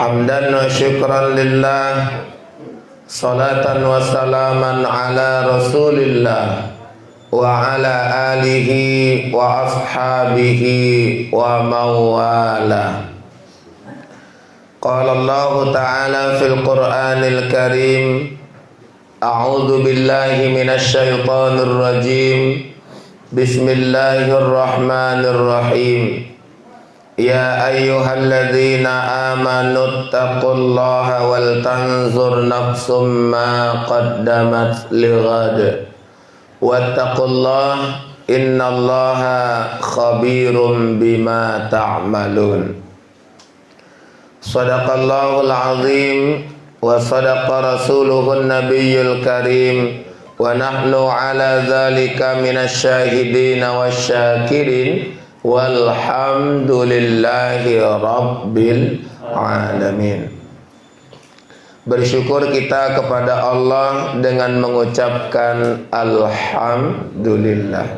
Hamdan wa syukran lillah, salatan wa salaman ala rasulillah wa ala alihi wa ashabihi wa mawala. Qala Allah ta'ala fil Qur'anil Karim, a'udzu billahi minasy syaithanir rajim. Bismillahirrahmanirrahim. Ya ayyuhalladzina amanu taqullaha wal tanzur nafsum ma qaddamat lighad. Wattaqullaha innallaha khabirum bima ta'malun. Shadaqallahul azim wa sadaqa rasuluhun nabiyyul karim. Wa nahnu ala dzalika minasy syahidin wasyakirin. Walhamdulillahi rabbil alamin. Bersyukur kita kepada Allah dengan mengucapkan alhamdulillah.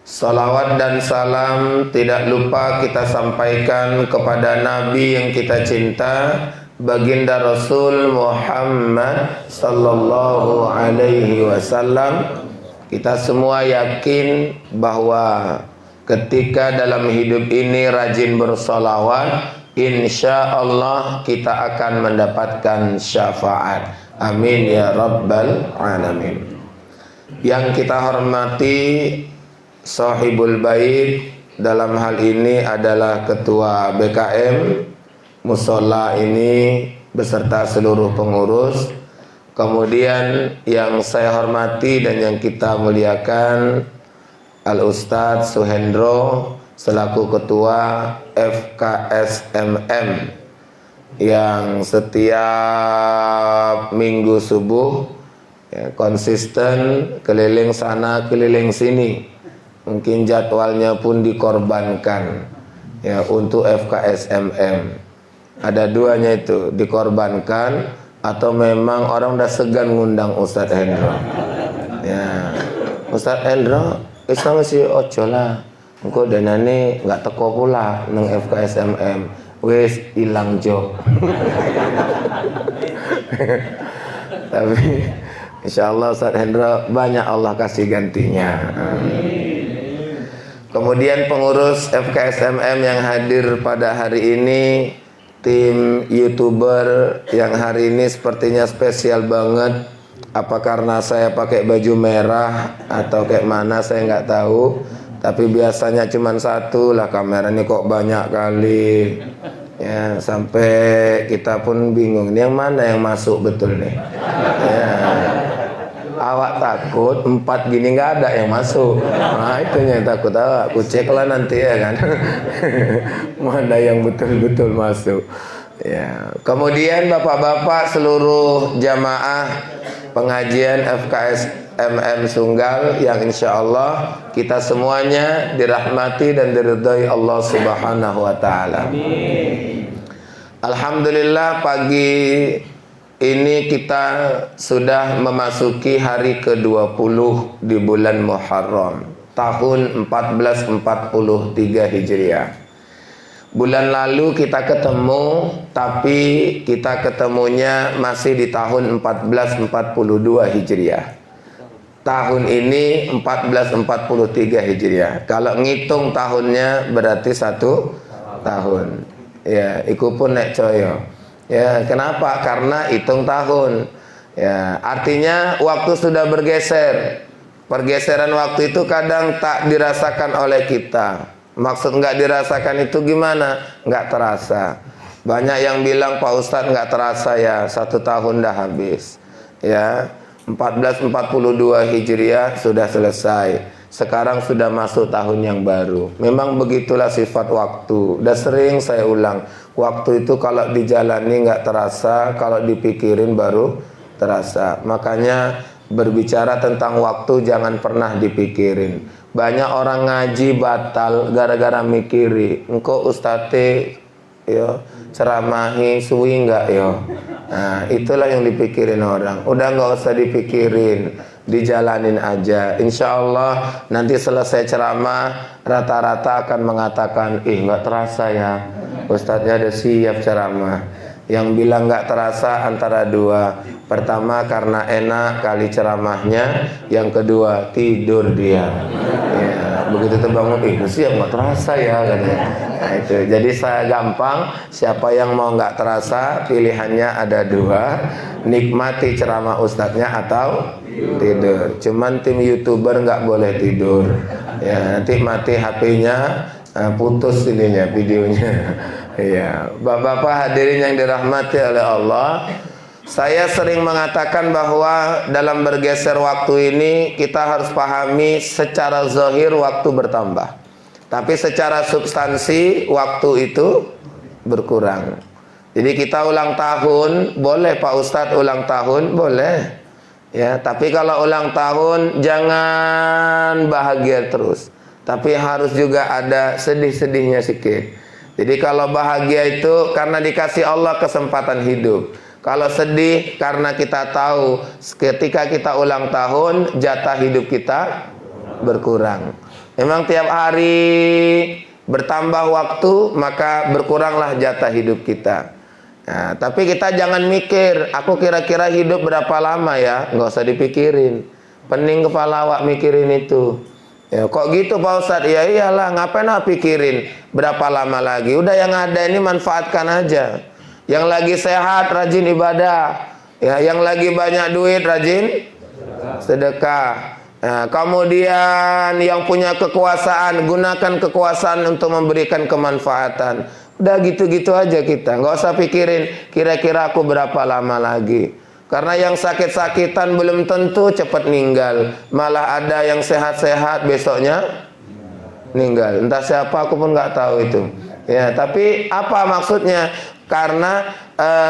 Salawat dan salam tidak lupa kita sampaikan kepada Nabi yang kita cinta, baginda Rasul Muhammad sallallahu alaihi wasallam. Kita semua yakin bahwa ketika dalam hidup ini rajin bersolawat, insya Allah kita akan mendapatkan syafaat. Amin ya rabbal alamin. Yang kita hormati sahibul bait, dalam hal ini adalah ketua BKM musola ini beserta seluruh pengurus. Kemudian yang saya hormati dan yang kita muliakan Al-Ustadz Suhendro selaku ketua FKSMM yang setiap minggu subuh konsisten keliling sana keliling sini. Mungkin jadwalnya pun dikorbankan untuk FKSMM. Ada duanya itu, dikorbankan atau memang orang udah segan ngundang Ustadz Hendro. Ustadz Hendro Islam si ojo lah, engkau danane nggak teko pula neng FKSMM, wes hilang job. Tapi insya Allah Ustadz Hendro banyak Allah kasih gantinya. Kemudian pengurus FKSMM yang hadir pada hari ini, tim YouTuber yang hari ini sepertinya spesial banget. Apa karena saya pakai baju merah atau kayak mana saya nggak tahu. Tapi biasanya cuma satu lah, kamera ini kok banyak kali. Ya, sampai kita pun bingung, ini yang mana yang masuk betul nih. Ya. Awak takut 4 gini nggak ada yang masuk. Nah itu yang takut awak. Aku cek lah nanti ya kan. Mana yang betul-betul masuk. Ya. Kemudian bapak-bapak seluruh jamaah pengajian FKSMM Sunggal yang insya Allah kita semuanya dirahmati dan diridhai Allah Subhanahu wa ta'ala. Alhamdulillah pagi ini kita sudah memasuki hari ke-20 di bulan Muharram tahun 1443 Hijriah. Bulan lalu kita ketemu, tapi kita ketemunya masih di tahun 1442 Hijriah. Tahun ini 1443 Hijriah. Kalau ngitung tahunnya berarti 1 tahun. Ya, iku pun nek coyo. Ya, kenapa? Karena hitung tahun. Ya, artinya waktu sudah bergeser. Pergeseran waktu itu kadang tak dirasakan oleh kita. Maksud nggak dirasakan itu gimana? Nggak terasa. Banyak yang bilang Pak Ustadz nggak terasa ya, 1 tahun dah habis. Ya, 1442 Hijriah sudah selesai. Sekarang sudah masuk tahun yang baru. Memang begitulah sifat waktu. Udah sering saya ulang. Waktu itu kalau dijalani nggak terasa, kalau dipikirin baru terasa. Makanya berbicara tentang waktu jangan pernah dipikirin. Banyak orang ngaji batal gara-gara mikiri. Engkau ustate yo ceramahi suwi enggak yo. Nah, itulah yang dipikirin orang. Udah nggak usah dipikirin. dijalanin aja. Insya Allah nanti selesai ceramah rata-rata akan mengatakan, nggak terasa ya, Ustadznya udah siap ceramah. Yang bilang nggak terasa antara dua. Pertama karena enak kali ceramahnya, yang kedua tidur dia. Ya, begitu terbangun, siap nggak terasa ya katanya. Nah, itu. Jadi saya gampang, siapa yang mau nggak terasa, pilihannya ada dua, nikmati ceramah ustadznya atau tidur. Cuman tim YouTuber nggak boleh tidur. Ya, nanti mati HP-nya, putus ininya videonya. Ya, Bapak-bapak hadirin yang dirahmati oleh Allah, saya sering mengatakan bahwa dalam bergeser waktu ini kita harus pahami secara zahir waktu bertambah, tapi secara substansi waktu itu berkurang. Jadi kita ulang tahun, boleh Pak Ustadz ulang tahun, boleh. Ya, tapi kalau ulang tahun jangan bahagia terus, tapi harus juga ada sedih-sedihnya sedikit. Jadi kalau bahagia itu karena dikasih Allah kesempatan hidup. Kalau sedih karena kita tahu ketika kita ulang tahun jatah hidup kita berkurang. Memang tiap hari bertambah waktu maka berkuranglah jatah hidup kita. Nah, tapi kita jangan mikir, aku kira-kira hidup berapa lama ya? Nggak usah dipikirin. Pening kepala awak mikirin itu. Ya, kok gitu Pak Ustadz? Ya iyalah, ngapain pikirin berapa lama lagi? Udah yang ada ini manfaatkan aja. Yang lagi sehat rajin ibadah. Ya, yang lagi banyak duit rajin sedekah. Nah, kemudian yang punya kekuasaan, gunakan kekuasaan untuk memberikan kemanfaatan. Udah gitu-gitu aja kita. Nggak usah pikirin kira-kira aku berapa lama lagi. Karena yang sakit-sakitan belum tentu cepat meninggal. Malah ada yang sehat-sehat besoknya meninggal. Entah siapa, aku pun nggak tahu itu. Ya, tapi apa maksudnya? Karena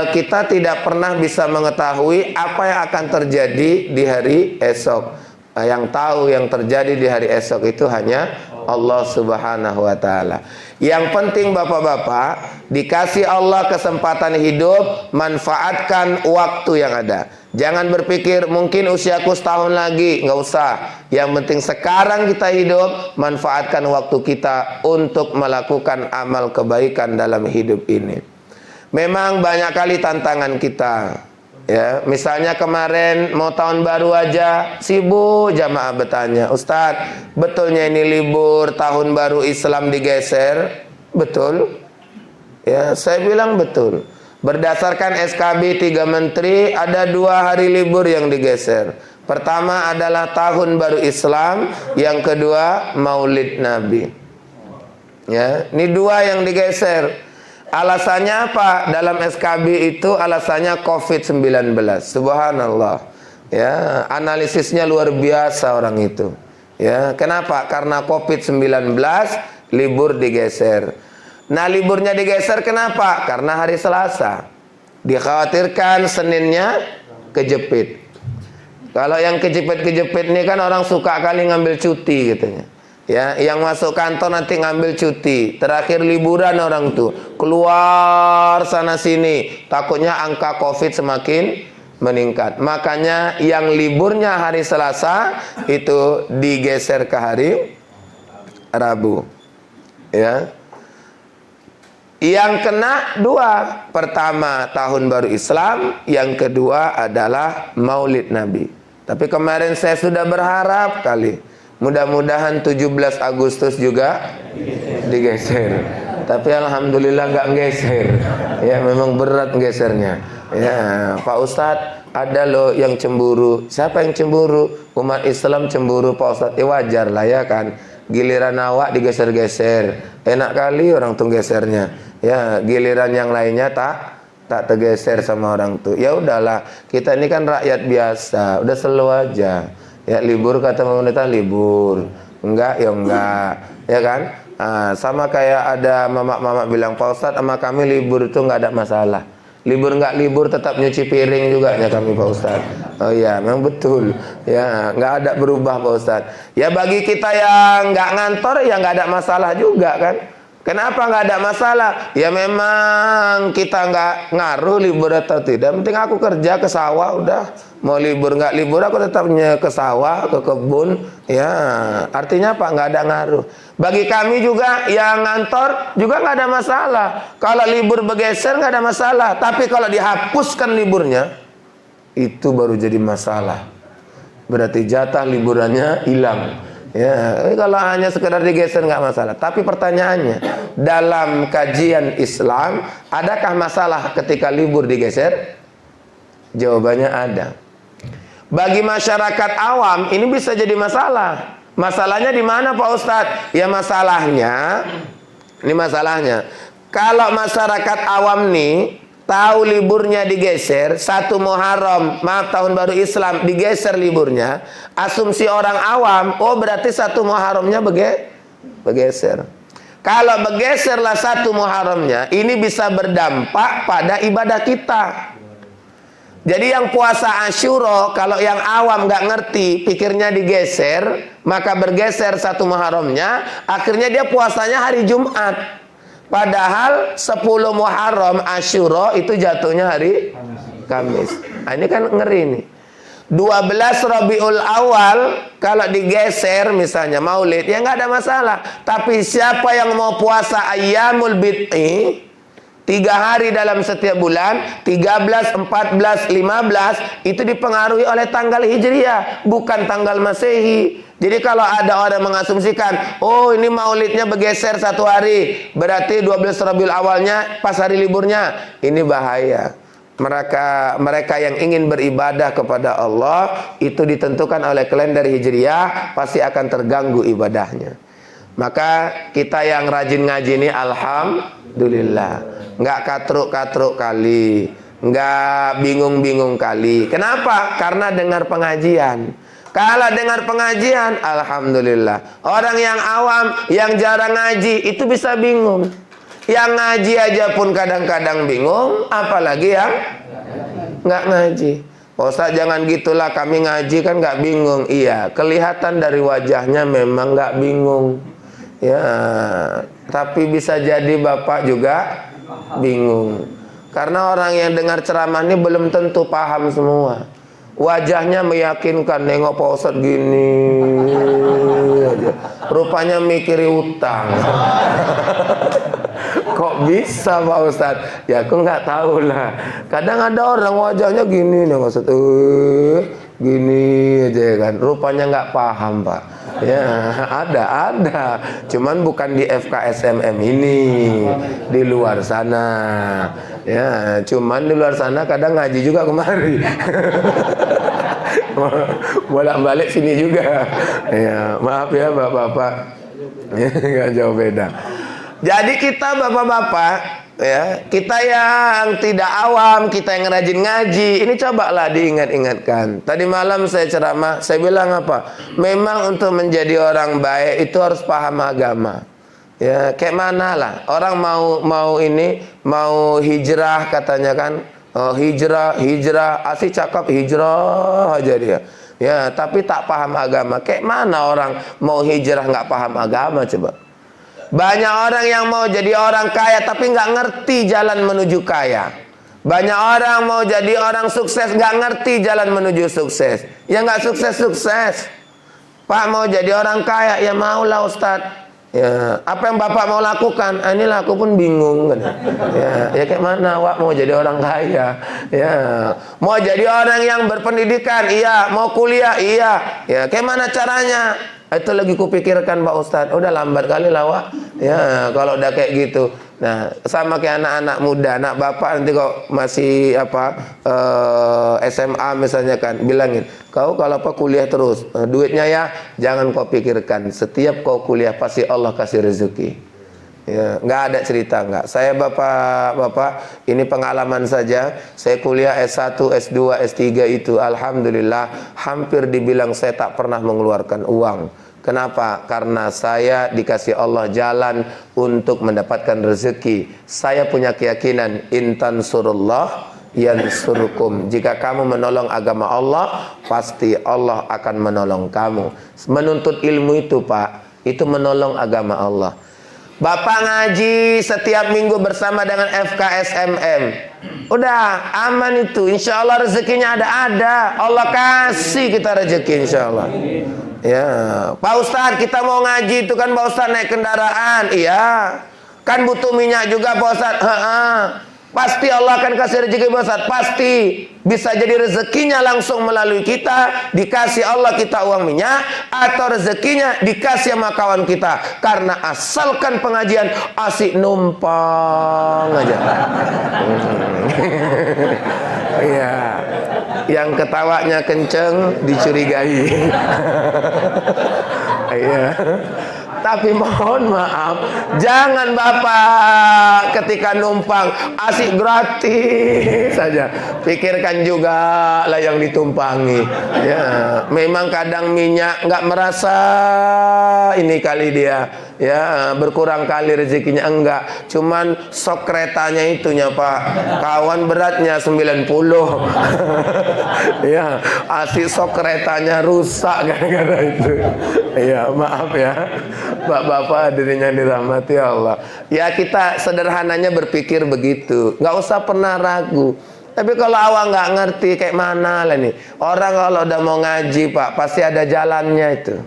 kita tidak pernah bisa mengetahui apa yang akan terjadi di hari esok. Yang tahu yang terjadi di hari esok itu hanya Allah Subhanahu wa Ta'ala. Yang penting bapak-bapak, dikasih Allah kesempatan hidup, manfaatkan waktu yang ada. Jangan berpikir mungkin usiaku setahun lagi, nggak usah. Yang penting sekarang kita hidup, manfaatkan waktu kita untuk melakukan amal kebaikan dalam hidup ini. Memang banyak kali tantangan kita. Ya, misalnya kemarin mau tahun baru aja sibuk jamaah bertanya, Ustadz, betulnya ini libur tahun baru Islam digeser? Betul? Ya, saya bilang betul. Berdasarkan SKB 3 menteri ada 2 hari libur yang digeser. Pertama adalah tahun baru Islam, yang kedua Maulid Nabi. Ya, ini 2 yang digeser. Alasannya apa? Dalam SKB itu alasannya COVID-19. Subhanallah. Ya, analisisnya luar biasa orang itu. Ya, kenapa? Karena COVID-19 libur digeser. Nah, liburnya digeser kenapa? Karena hari Selasa. Dikhawatirkan Seninnya kejepit. Kalau yang kejepit-kejepit ini kan orang suka kali ngambil cuti katanya. Ya, yang masuk kantor nanti ngambil cuti. Terakhir liburan orang tuh keluar sana sini, takutnya angka COVID semakin meningkat. Makanya yang liburnya hari Selasa itu digeser ke hari Rabu. Ya. Yang kena 2. Pertama tahun baru Islam, yang kedua adalah Maulid Nabi. Tapi kemarin saya sudah berharap kali mudah-mudahan 17 Agustus juga digeser. Tapi alhamdulillah nggak geser. Ya, memang berat gesernya. Ya, Pak Ustadz, ada loh yang cemburu. Siapa yang cemburu? Umat Islam cemburu Pak Ustadz. Wajar lah ya kan. Giliran awak digeser-geser. Enak kali orang tuh gesernya. Ya, giliran yang lainnya tak tergeser sama orang tuh. Ya udahlah, kita ini kan rakyat biasa. Udah selalu aja. Ya, libur kata pemerintah libur, enggak ya enggak, ya kan? Sama kayak ada mama-mama bilang, Pak Ustadz sama kami libur itu enggak ada masalah. Libur enggak libur tetap nyuci piring juga ya kami Pak Ustadz. Oh iya, memang betul. Ya, enggak ada berubah Pak Ustadz. Ya bagi kita yang enggak ngantor ya enggak ada masalah juga kan? Kenapa nggak ada masalah? Ya memang kita nggak ngaruh libur atau tidak. Penting aku kerja ke sawah udah. Mau libur nggak libur aku tetapnya ke sawah, ke kebun. Ya artinya apa? Nggak ada ngaruh. Bagi kami juga yang ngantor juga nggak ada masalah. Kalau libur bergeser nggak ada masalah. Tapi kalau dihapuskan liburnya, itu baru jadi masalah. Berarti jatah liburannya hilang. Ya, kalau hanya sekedar digeser nggak masalah. Tapi pertanyaannya, dalam kajian Islam, adakah masalah ketika libur digeser? Jawabannya ada. Bagi masyarakat awam, ini bisa jadi masalah. Masalahnya di mana Pak Ustadz? Ya masalahnya, ini masalahnya. Kalau masyarakat awam nih tahu liburnya digeser, 1 Muharram, maaf tahun baru Islam digeser liburnya, asumsi orang awam, oh berarti 1 Muharramnya bergeser. Kalau bergeserlah 1 Muharramnya, ini bisa berdampak pada ibadah kita. Jadi yang puasa Asyura, kalau yang awam nggak ngerti, pikirnya digeser, maka bergeser 1 Muharramnya, akhirnya dia puasanya hari Jumat. Padahal 10 Muharram Asyura itu jatuhnya hari Kamis. Nah, ini kan ngeri nih. 12 Rabiul Awal kalau digeser misalnya Maulid ya nggak ada masalah. Tapi siapa yang mau puasa Ayyamul Bid'i 3 hari dalam setiap bulan, 13, 14, 15 itu dipengaruhi oleh tanggal Hijriah, bukan tanggal Masehi. Jadi kalau ada orang mengasumsikan, oh ini maulidnya bergeser 1 hari, berarti 12 Rabiul Awalnya pas hari liburnya, ini bahaya. Mereka yang ingin beribadah kepada Allah itu ditentukan oleh kalender Hijriah, pasti akan terganggu ibadahnya. Maka kita yang rajin ngaji ini alhamdulillah, nggak katruk-katruk kali, nggak bingung-bingung kali. Kenapa? Karena dengar pengajian. Kalau dengar pengajian, alhamdulillah. Orang yang awam, yang jarang ngaji, itu bisa bingung. Yang ngaji aja pun kadang-kadang bingung, apalagi yang nggak ngaji. Ustaz jangan gitulah, kami ngaji kan nggak bingung. Iya, kelihatan dari wajahnya memang nggak bingung. Ya, tapi bisa jadi Bapak juga bingung. Karena orang yang dengar ceramah ini belum tentu paham semua. Wajahnya meyakinkan, nengok Pak Ustadz gini aja. Rupanya mikiri utang. Kok bisa Pak Ustadz? Ya aku nggak tahu lah. Kadang ada orang wajahnya gini nih Ustadz, gini aja kan. Rupanya nggak paham Pak. Ya ada. Cuman bukan di FKSMM ini, di luar sana. Ya, cuman di luar sana kadang ngaji juga kemari. Bolak-balik sini juga. Ya, maaf ya Bapak-bapak. Nggak jauh beda. Jadi kita Bapak-bapak, ya, kita yang tidak awam, kita yang rajin ngaji, ini cobalah diingat-ingatkan. Tadi malam saya ceramah, saya bilang apa? Memang untuk menjadi orang baik itu harus paham agama. Ya, kayak mana lah. Orang mau hijrah katanya kan. Oh, hijrah, asih cakap hijrah aja dia. Ya, tapi tak paham agama. Kayak mana orang mau hijrah nggak paham agama coba? Banyak orang yang mau jadi orang kaya tapi nggak ngerti jalan menuju kaya. Banyak orang mau jadi orang sukses nggak ngerti jalan menuju sukses. Ya nggak sukses. Pak mau jadi orang kaya, ya maulah Ustadz. Ya, apa yang Bapak mau lakukan? Inilah aku pun bingung kan. Ya kayak mana Wak mau jadi orang kaya? Ya, mau jadi orang yang berpendidikan, iya. Mau kuliah, iya. Ya, kayak mana caranya? Itu lagi kupikirkan Pak Ustadz. Udah lambat kali lah Wak. Ya, kalau udah kayak gitu. Nah, sama kayak anak-anak muda, anak Bapak nanti kok masih SMA misalnya kan, bilangin, kau kalau apa kuliah terus, duitnya ya jangan kau pikirkan. Setiap kau kuliah pasti Allah kasih rezeki. Ya, nggak ada cerita nggak. Saya bapak, ini pengalaman saja. Saya kuliah S1, S2, S3 itu, alhamdulillah, hampir dibilang saya tak pernah mengeluarkan uang. Kenapa? Karena saya dikasih Allah jalan untuk mendapatkan rezeki. Saya punya keyakinan, intan surullah yansurkum. Jika kamu menolong agama Allah, pasti Allah akan menolong kamu. Menuntut ilmu itu Pak, itu menolong agama Allah. Bapak ngaji setiap minggu bersama dengan FKSMM. Udah aman itu. Insya Allah rezekinya ada. Allah kasih kita rezeki insya Allah. Ya, Pak Ustadz kita mau ngaji itu kan Pak Ustadz naik kendaraan. Iya. Kan butuh minyak juga Pak Ustadz. Pasti Allah akan kasih rezeki Pak Ustadz. Pasti. Bisa jadi rezekinya langsung melalui kita. Dikasih Allah kita uang minyak. Atau rezekinya dikasih sama kawan kita. Karena asalkan pengajian asik numpang aja. Iya. Yang ketawanya kenceng dicurigai. Iya. Tapi mohon maaf, jangan Bapak ketika numpang asik gratis saja. Pikirkan juga lah yang ditumpangi. Ya, memang kadang minyak nggak merasa ini kali dia. Ya, berkurang kali rezekinya enggak. Cuman sok keretanya itunya Pak. Kawan beratnya 90. Ya, asik sok keretanya rusak gara-gara itu. Ya, maaf ya. Bapak-bapak hadirin yang dirahmati Allah. Ya kita sederhananya berpikir begitu. Nggak usah pernah ragu. Tapi kalau awak nggak ngerti kayak mana lah nih. Orang kalau udah mau ngaji Pak pasti ada jalannya itu.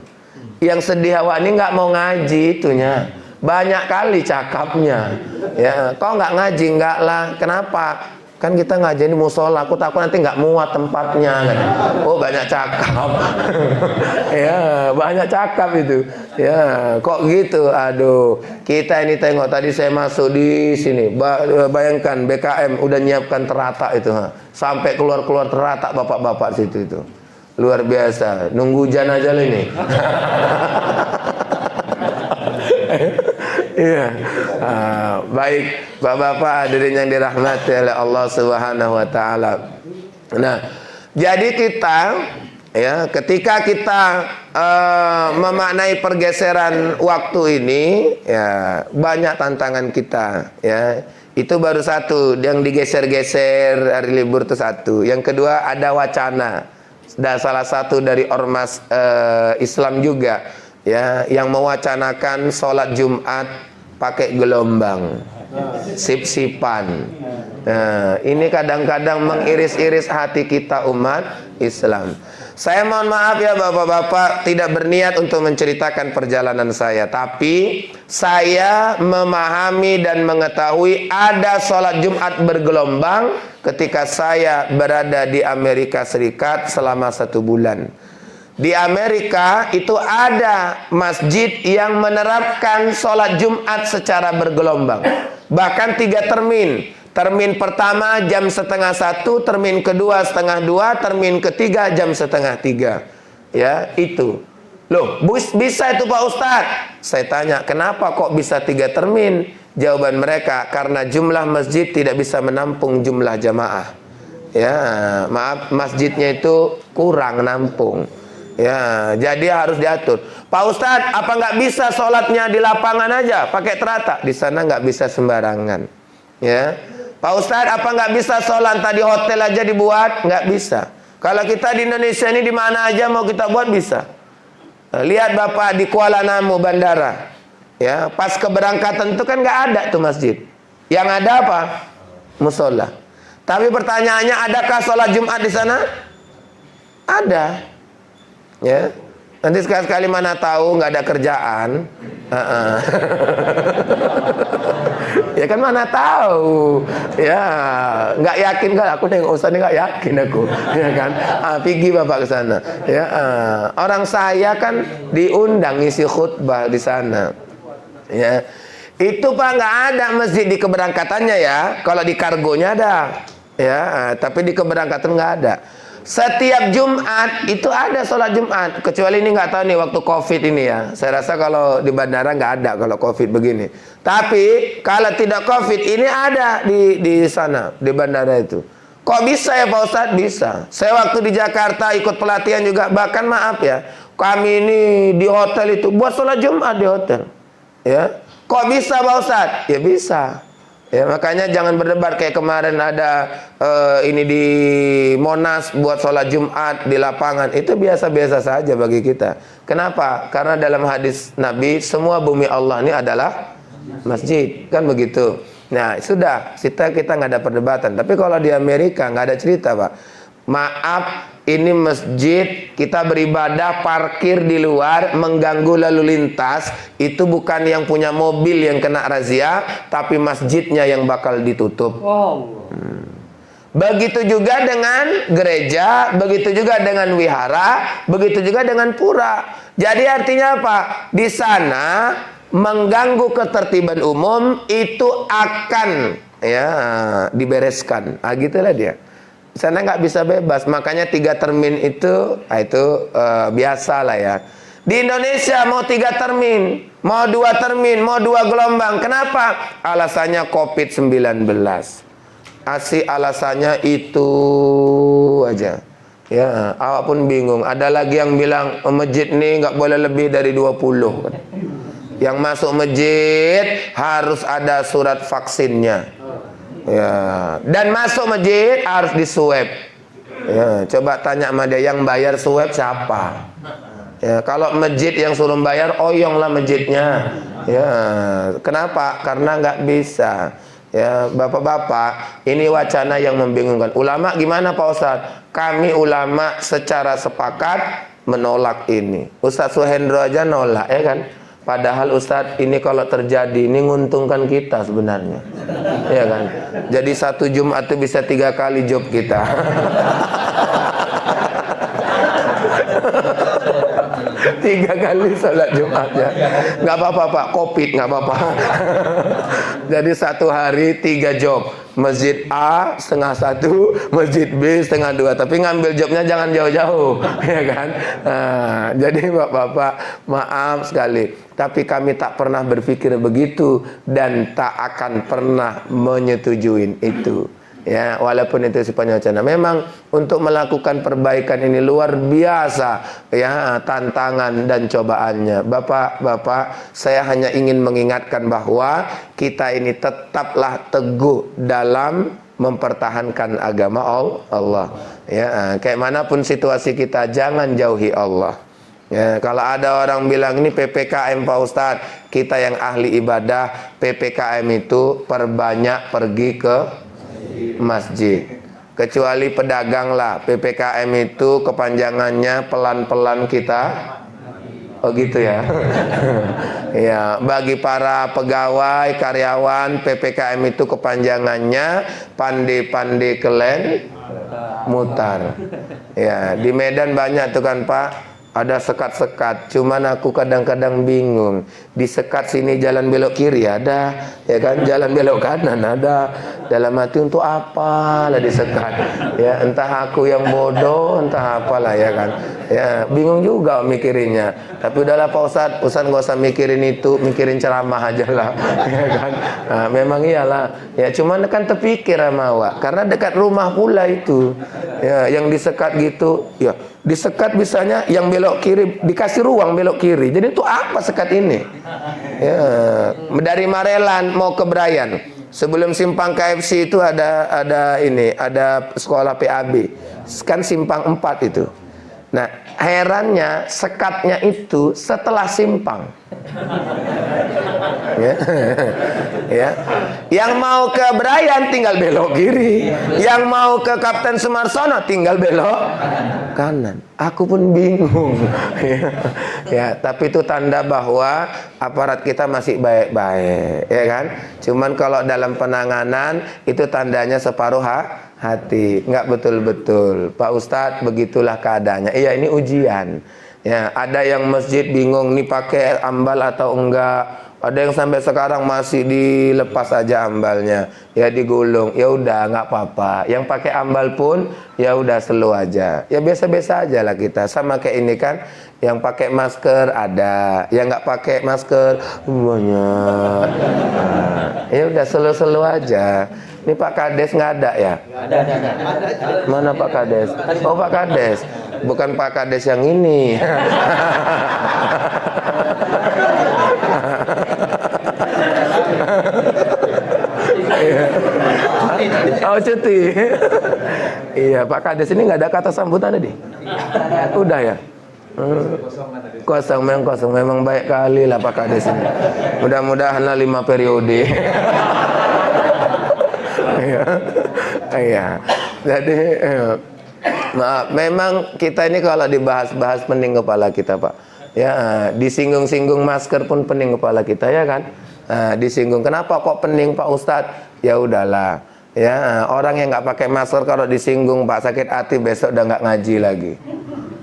Yang sedih awak ini nggak mau ngaji itunya. Banyak kali cakapnya. Ya, kau nggak ngaji nggak lah. Kenapa? Kan kita ngaji di musola, aku takut nanti nggak muat tempatnya kan. Oh banyak cakap. Ya banyak cakap itu. Ya kok gitu. Aduh, kita ini tengok tadi saya masuk di sini. Bayangkan BKM udah nyiapkan teratak itu, sampai keluar teratak bapak-bapak situ itu. Luar biasa. Nunggu hujan aja ini. Iya. Baik Bapak-bapak hadirin yang dirahmati oleh Allah Subhanahu wa taala. Nah, jadi kita ya ketika kita memaknai pergeseran waktu ini ya banyak tantangan kita ya. Itu baru satu yang digeser-geser hari libur itu satu. Yang kedua ada wacana. Dan salah satu dari ormas Islam juga ya yang mewacanakan sholat Jumat pakai gelombang sip-sipan. Nah, ini kadang-kadang mengiris-iris hati kita umat Islam. Saya mohon maaf ya bapak-bapak, tidak berniat untuk menceritakan perjalanan saya, tapi saya memahami dan mengetahui ada sholat Jumat bergelombang ketika saya berada di Amerika Serikat selama 1 bulan. Di Amerika itu ada masjid yang menerapkan sholat Jumat secara bergelombang. Bahkan 3 termin. Termin pertama jam 12:30, termin kedua 12:30, termin ketiga jam 2:30. Ya, itu. Loh, bisa itu Pak Ustadz? Saya tanya, kenapa kok bisa 3 termin? Jawaban mereka, karena jumlah masjid tidak bisa menampung jumlah jamaah. Ya, maaf, masjidnya itu kurang nampung. Ya, jadi harus diatur. Pak Ustadz, apa nggak bisa sholatnya di lapangan aja, pakai teratak? Di sana nggak bisa sembarangan. Ya, Pak Ustadz, apa nggak bisa sholat tadi hotel aja dibuat? Nggak bisa. Kalau kita di Indonesia ini di mana aja mau kita buat bisa. Lihat Bapak di Kuala Namu bandara. Ya, pas keberangkatan itu kan nggak ada tuh masjid. Yang ada apa? Musola. Tapi pertanyaannya, adakah sholat Jumat di sana? Ada. Ya, nanti sekali-kali mana tahu nggak ada kerjaan. Ya kan mana tahu. Ya, nggak yakin kan? Aku nengok Ustaz ini nggak yakin aku. Ya kan? Pergi Bapak ke sana. Ya, orang saya kan diundang ngisi khutbah di sana. Ya, itu Pak nggak ada masjid di keberangkatannya ya. Kalau di kargonya ada. Ya, tapi di keberangkatan nggak ada. Setiap Jumat itu ada sholat Jumat. Kecuali ini nggak tahu nih waktu Covid ini ya. Saya rasa kalau di bandara nggak ada kalau Covid begini. Tapi kalau tidak Covid ini ada di sana di bandara itu. Kok bisa ya Pak Ustadz? Bisa. Saya waktu di Jakarta ikut pelatihan juga. Bahkan maaf ya, kami ini di hotel itu buat sholat Jumat di hotel. Ya. Kok bisa Pak Ustadz? Ya bisa. Ya, makanya jangan berdebat kayak kemarin ada ini di Monas buat sholat Jumat di lapangan. Itu biasa-biasa saja bagi kita. Kenapa? Karena dalam hadis Nabi, semua bumi Allah ini adalah masjid, kan begitu. Nah, sudah, kita nggak ada perdebatan. Tapi kalau di Amerika nggak ada cerita, Pak. Maaf, ini masjid, kita beribadah, parkir di luar, mengganggu lalu lintas. Itu bukan yang punya mobil yang kena razia, tapi masjidnya yang bakal ditutup. Begitu juga dengan gereja, begitu juga dengan wihara, begitu juga dengan pura. Jadi artinya apa? Di sana mengganggu ketertiban umum itu akan dibereskan. Gitulah dia. Di sana nggak bisa bebas. Makanya 3 termin itu biasa lah ya. Di Indonesia mau 3 termin, mau 2 termin, mau 2 gelombang. Kenapa? Alasannya COVID-19. Asli alasannya itu aja. Ya, awak pun bingung. Ada lagi yang bilang masjid nih nggak boleh lebih dari 20. Yang masuk masjid harus ada surat vaksinnya. Ya, dan masuk masjid harus diswab. Ya, coba tanya sama dia, yang bayar swab siapa? Ya, kalau masjid yang suruh bayar, oyong lah masjidnya. Ya, kenapa? Karena nggak bisa. Ya, bapak-bapak, ini wacana yang membingungkan. Ulama gimana Pak Ustadz? Kami ulama secara sepakat menolak ini. Ustadz Suhendro aja nolak, ya kan? Padahal Ustadz, ini kalau terjadi, ini nguntungkan kita sebenarnya. Ya kan? Jadi 1 Jumat itu bisa 3 kali job kita. Tiga kali salat Jumatnya. Nggak apa-apa Pak, COVID nggak apa-apa. Jadi 1 hari 3 job. Masjid A setengah 1, masjid B setengah 2. Tapi ngambil jobnya jangan jauh-jauh, ya kan? Nah, jadi bapak-bapak maaf sekali, tapi kami tak pernah berpikir begitu dan tak akan pernah menyetujui itu. Ya, walaupun itu sifatnya wacana. Memang untuk melakukan perbaikan ini luar biasa ya tantangan dan cobaannya. Bapak-bapak, saya hanya ingin mengingatkan bahwa kita ini tetaplah teguh dalam mempertahankan agama Allah. Ya, kayak manapun situasi kita, jangan jauhi Allah. Ya, kalau ada orang bilang ini PPKM Pak Ustadz, kita yang ahli ibadah, PPKM itu perbanyak pergi ke masjid. Kecuali pedagang lah, PPKM itu kepanjangannya pelan-pelan kita. Oh gitu ya. Ya, bagi para pegawai, karyawan, PPKM itu kepanjangannya pandai-pandai kelen mutar. Ya, di Medan banyak tuh kan Pak. Ada sekat-sekat, cuman aku kadang-kadang bingung. Di sekat sini jalan belok kiri ada, ya kan? Jalan belok kanan ada. Dalam hati untuk apa lah disekat? Ya, entah aku yang bodoh, entah apalah ya kan? Ya, bingung juga mikirinnya. Tapi udahlah Pak Ustadz nggak usah mikirin itu, mikirin ceramah aja lah, ya kan? Nah, memang iyalah. Ya, cuman kan terpikir sama awak, karena dekat rumah pula itu. Ya, yang disekat gitu, ya. Disekat misalnya yang belok kiri dikasih ruang belok kiri. Jadi itu apa sekat ini? Ya, dari Marelan mau ke Brayan. Sebelum simpang KFC itu ada sekolah PAB. Kan simpang 4 itu. Nah, herannya sekatnya itu setelah simpang. Ya. Ya. Yang mau ke Brayan tinggal belok kiri, yang mau ke Kapten Sumarsono tinggal belok kanan. Aku pun bingung. Ya, tapi itu tanda bahwa aparat kita masih baik-baik, ya kan? Cuman kalau dalam penanganan itu tandanya separuh hati, nggak betul-betul. Pak Ustadz, begitulah keadaannya. Iya, ini ujian. Ya, ada yang masjid bingung nih pakai ambal atau enggak. Ada yang sampai sekarang masih dilepas aja ambalnya, ya digulung. Ya udah nggak apa-apa. Yang pakai ambal pun ya udah slow aja. Ya biasa-biasa aja lah kita. Sama kayak ini kan, yang pakai masker ada, yang nggak pakai masker banyak. Nah, ya udah slow-slow aja. Ini Pak Kades nggak ada ya? Ada. Mana Pak Kades? Oh Pak Kades, bukan Pak Kades yang ini. Oh cuti. Iya Pak Kades ini nggak ada kata sambutan tadi. Udah ya. Kosong memang baik kali lah Pak Kades ini. Mudah-mudahan 5 periode. Iya. Jadi maaf, memang kita ini kalau dibahas-bahas pening kepala kita Pak. Ya, disinggung-singgung masker pun pening kepala kita ya kan. Disinggung, kenapa kok pening Pak Ustadz? Ya udahlah. Ya, orang yang nggak pakai masker kalau disinggung Pak sakit hati besok udah nggak ngaji lagi.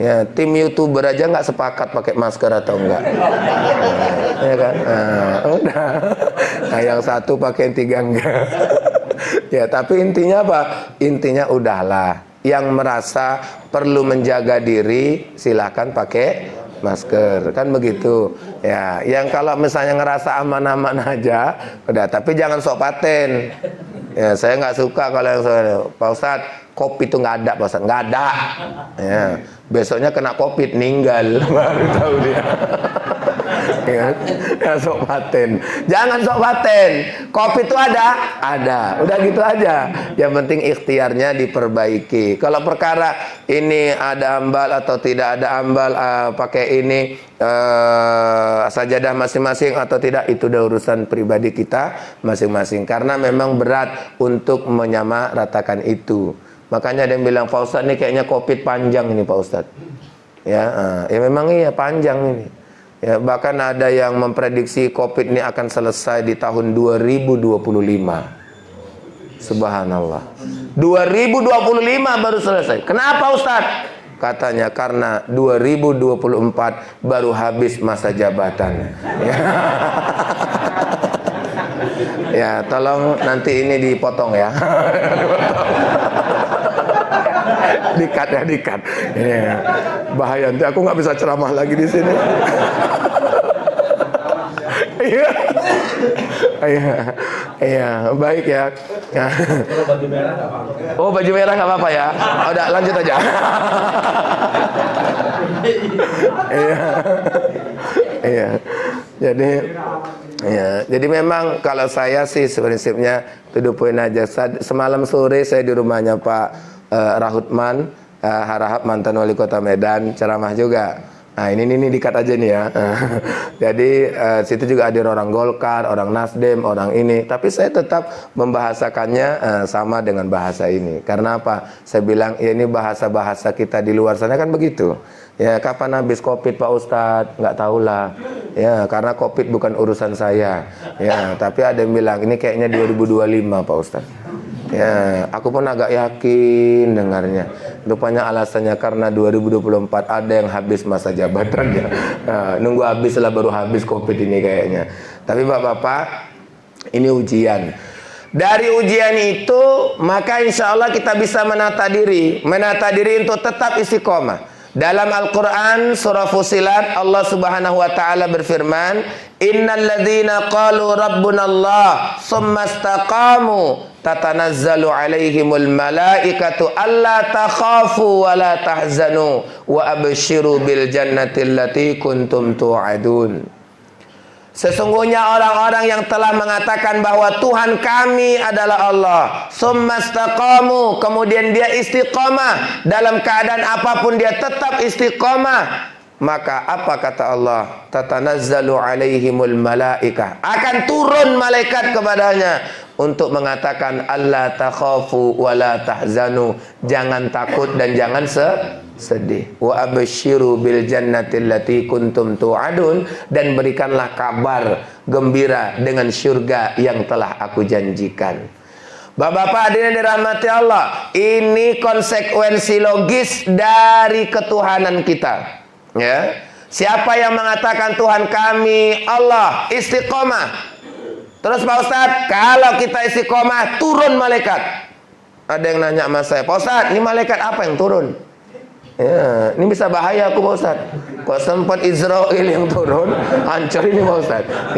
Ya, tim YouTuber aja nggak sepakat pakai masker atau enggak. Ya kan? Udah. Nah, yang satu pakai, yang tiga enggak. Ya, tapi intinya apa? Intinya udahlah. Yang merasa perlu menjaga diri, silahkan pakai masker. Kan begitu. Ya, yang kalau misalnya ngerasa aman-aman aja, udah. Tapi jangan sok paten. Ya, saya nggak suka kalau yang Pak Ustadz, kopi itu nggak ada Pak Ustadz. Nggak ada. Ya. Besoknya kena COVID, ninggal. Baru tahu dia. Ya, sok paten. Jangan sok paten. COVID itu ada. Udah gitu aja. Yang penting ikhtiarnya diperbaiki. Kalau perkara ini ada ambal atau tidak ada ambal, pakai ini sajadah masing-masing atau tidak, itu udah urusan pribadi kita masing-masing. Karena memang berat untuk menyamaratakan itu. Makanya ada yang bilang, Pak Ustadz ini kayaknya COVID panjang ini Pak Ustadz. Ya memang iya panjang ini. Ya, bahkan ada yang memprediksi COVID ini akan selesai di tahun 2025. Subhanallah. 2025 baru selesai. Kenapa Ustadz? Katanya karena 2024 baru habis masa jabatan. Ya, tolong nanti ini dipotong ya. Dikat. Ya. Bahaya nanti aku nggak bisa ceramah lagi di sini. Iya, baik ya. Oh, baju merah nggak apa-apa ya. Udah lanjut aja. Iya. Jadi memang kalau saya sih prinsipnya to poin aja. Semalam sore saya di rumahnya Pak Rahutman Harahap, mantan wali kota Medan, ceramah juga. Nah ini dikat aja nih ya. Jadi situ juga ada orang Golkar, orang Nasdem, orang ini. Tapi saya tetap membahasakannya sama dengan bahasa ini. Karena apa? Saya bilang ya ini bahasa-bahasa kita di luar sana kan begitu. Ya kapan habis COVID Pak Ustadz? Nggak tahulah. Ya karena COVID bukan urusan saya. Ya tapi ada yang bilang ini kayaknya 2025 Pak Ustadz. Ya, aku pun agak yakin dengarnya. Rupanya alasannya karena 2024 ada yang habis masa jabatannya. Nah, nunggu habis lah baru habis COVID ini kayaknya. Tapi Bapak-bapak, ini ujian. Dari ujian itu, maka insya Allah kita bisa menata diri untuk tetap istiqomah. Dalam Al-Quran surah Fusilat, Allah Subhanahu wa ta'ala berfirman, innal ladzina qalu rabbunallah summa istaqamu tatanazzalu alaihimul malaikatu alla takhafu wa la tahzanu wa abshiru bil jannati allati kuntum tu'adun. Sesungguhnya orang-orang yang telah mengatakan bahwa Tuhan kami adalah Allah, summa istaqamu, kemudian dia istiqomah, dalam keadaan apapun dia tetap istiqomah, maka apa kata Allah? Tatanazzalu alaihimul malaikah, akan turun malaikat kepadanya untuk mengatakan alla takhafu wa la tahzanu, jangan takut dan jangan sedih. Wa absyiru bil jannati allati kuntum tu'adun, dan berikanlah kabar gembira dengan surga yang telah aku janjikan. Bapak-bapak hadirin dirahmati Allah, ini konsekuensi logis dari ketuhanan kita. Ya, siapa yang mengatakan Tuhan kami Allah, istiqomah. Terus Pak Ustadz, kalau kita istiqomah turun malaikat. Ada yang nanya sama saya, Pak Ustadz, ini malaikat apa yang turun? Ya, ini bisa bahaya aku Pak Ustadz. Kok sempat Israel yang turun, hancur ini Pak Ustadz.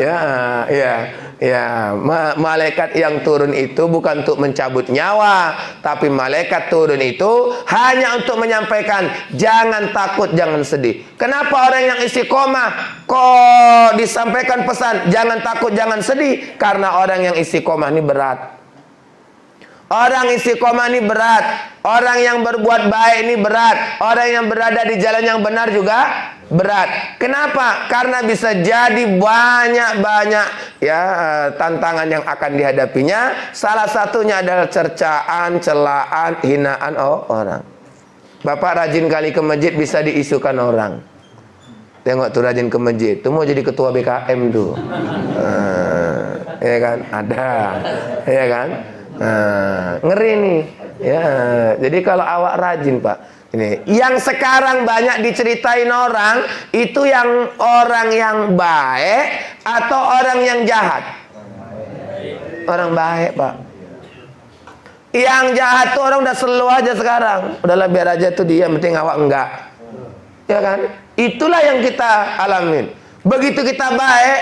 Malaikat yang turun itu bukan untuk mencabut nyawa, tapi malaikat turun itu hanya untuk menyampaikan jangan takut, jangan sedih. Kenapa orang yang istiqomah kok disampaikan pesan jangan takut, jangan sedih? Karena orang yang istiqomah ini berat. Orang istiqomah ini berat. Orang yang berbuat baik ini berat. Orang yang berada di jalan yang benar juga berat. Kenapa? Karena bisa jadi banyak-banyak ya tantangan yang akan dihadapinya. Salah satunya adalah cercaan, celaan, hinaan orang. Bapak rajin kali ke masjid bisa diisukan orang. Tengok tuh rajin ke masjid, tuh mau jadi ketua BKM tuh. Ya kan? Ada. Ya kan? Ngeri nih. Ya, jadi kalau awak rajin, Pak. Ini yang sekarang banyak diceritain orang itu yang orang yang baik atau orang yang jahat? Orang baik, Pak. Yang jahat tuh orang udah slow aja sekarang. Udahlah biar aja tuh dia, penting awak enggak. Ya kan? Itulah yang kita alamin. Begitu kita baik,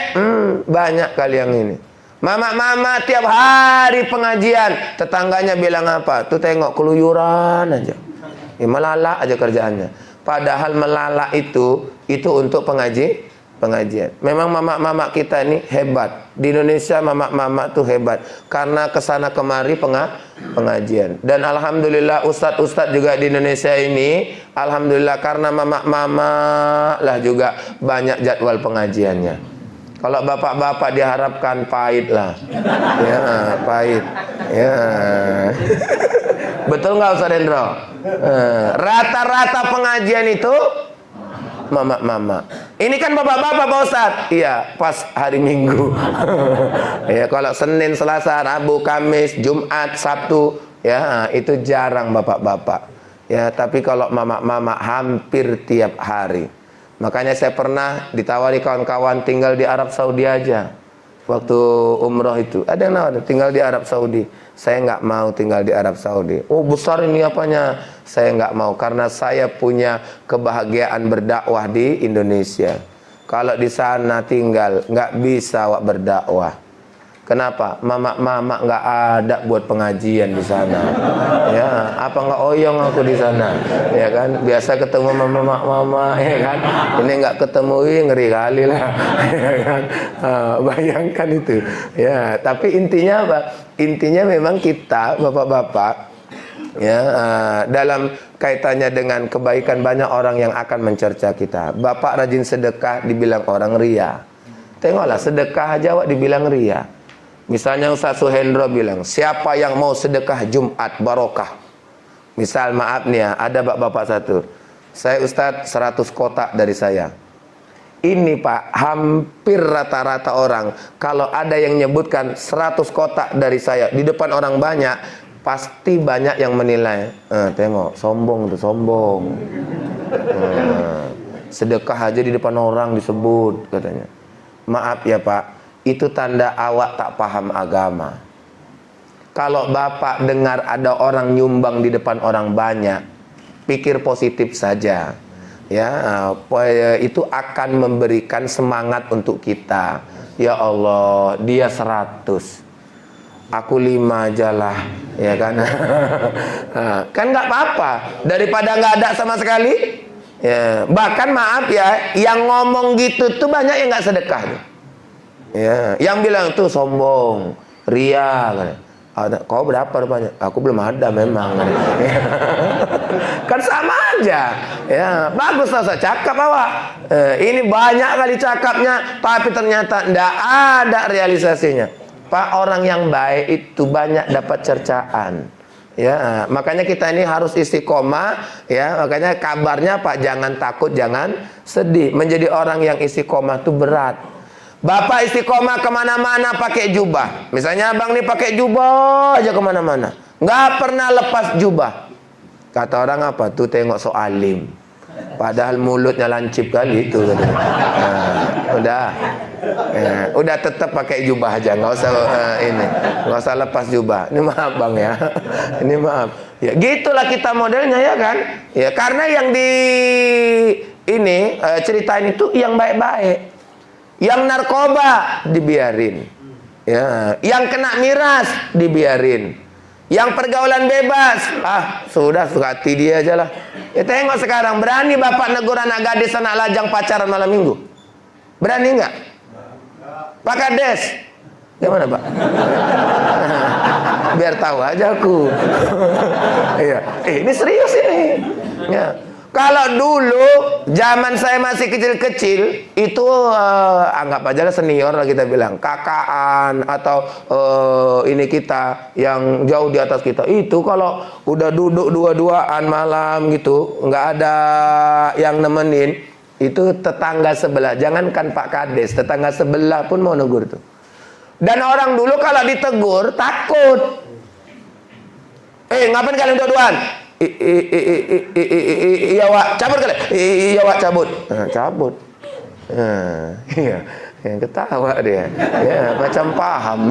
banyak kali yang ini. Mama-mama tiap hari pengajian, tetangganya bilang apa? Tuh tengok keluyuran aja. Melalak aja kerjaannya. Padahal melalak itu untuk pengajian. Memang mama-mama kita ini hebat. Di Indonesia mama-mama tuh hebat karena kesana kemari pengajian. Dan alhamdulillah ustadz-ustadz juga di Indonesia ini, alhamdulillah karena mama-mama lah juga banyak jadwal pengajiannya. Kalau bapak-bapak diharapkan pahit lah. Ya, pahit. Ya. Betul nggak Ustaz Hendro? Rata-rata pengajian itu mama-mama. Ini kan bapak-bapak Pak Ustaz. Iya, pas hari Minggu. Ya, kalau Senin, Selasa, Rabu, Kamis, Jumat, Sabtu, ya itu jarang bapak-bapak. Ya, tapi kalau mama-mama hampir tiap hari. Makanya saya pernah ditawari kawan-kawan tinggal di Arab Saudi aja. Waktu umroh itu ada yang nawar tinggal di Arab Saudi. Saya nggak mau tinggal di Arab Saudi. Oh besar ini apanya? Saya nggak mau karena saya punya kebahagiaan berdakwah di Indonesia. Kalau di sana tinggal nggak bisa wak berdakwah. Kenapa? Mama nggak ada buat pengajian di sana. Ya, apa nggak oyong aku di sana? Ya kan, biasa ketemu mama, ya kan. Ini nggak ketemu, ngeri kali lah. Ya kan, bayangkan itu. Ya, tapi intinya apa? Intinya memang kita, bapak-bapak, ya, dalam kaitannya dengan kebaikan banyak orang yang akan mencerca kita. Bapak rajin sedekah, dibilang orang ria. Tengoklah sedekah aja, wak dibilang ria. Misalnya Ustaz Suhendro bilang, siapa yang mau sedekah Jumat barokah? Misal maaf nih ya, ada bapak-bapak satu. Saya Ustaz 100 kotak dari saya. Ini Pak, hampir rata-rata orang kalau ada yang nyebutkan 100 kotak dari saya di depan orang banyak, pasti banyak yang menilai. Tengok, sombong tuh, sombong. Sedekah aja di depan orang disebut katanya. Maaf ya Pak, itu tanda awak tak paham agama. Kalau bapak dengar ada orang nyumbang di depan orang banyak, pikir positif saja. Ya, itu akan memberikan semangat untuk kita. Ya Allah, dia 100, aku 5 aja lah, ya kan? Kan nggak apa-apa daripada nggak ada sama sekali. Ya, bahkan maaf ya, yang ngomong gitu tuh banyak yang nggak sedekah tuh. Ya, yang bilang tuh sombong, ria. Kau berapa rupanya? Aku belum ada memang. Kan sama aja. Ya, bagus lah cakap awak. Ini banyak kali cakapnya, tapi ternyata tidak ada realisasinya. Pak, orang yang baik itu banyak dapat cercaan. Ya, makanya kita ini harus istiqomah. Ya, makanya kabarnya Pak, jangan takut, jangan sedih. Menjadi orang yang istiqomah itu berat. Bapak istiqomah kemana-mana pakai jubah. Misalnya abang nih pakai jubah aja kemana-mana, nggak pernah lepas jubah. Kata orang apa? Tuh tengok so alim. Padahal mulutnya lancip kali itu. Udah tetap pakai jubah aja, nggak usah nggak usah lepas jubah. Ini maaf bang ya, ini maaf. Ya gitulah kita modelnya ya kan. Ya karena yang di ini ceritain itu yang baik-baik. Yang narkoba dibiarin, ya. Yang kena miras dibiarin, yang pergaulan bebas, sudah suka hati dia aja lah. Ya tengok sekarang, berani bapak negur anak gadis anak lajang pacaran malam minggu? Berani nggak? Pak Kades, gimana Pak? Biar tahu aja aku. Iya, ini serius ini. Ya. Kalau dulu zaman saya masih kecil-kecil itu anggap aja lah senior lah kita bilang, kakaan atau ini kita yang jauh di atas kita. Itu kalau udah duduk dua-duaan malam gitu, nggak ada yang nemenin, itu tetangga sebelah, jangankan Pak Kades, tetangga sebelah pun mau negur tuh. Dan orang dulu kalau ditegur takut. Ngapain kalian dua-duaan? Iya Wak, cabut kali. Iya Wak, cabut. Nah, cabut. Iya, ketawa dia. Ya, macam paham.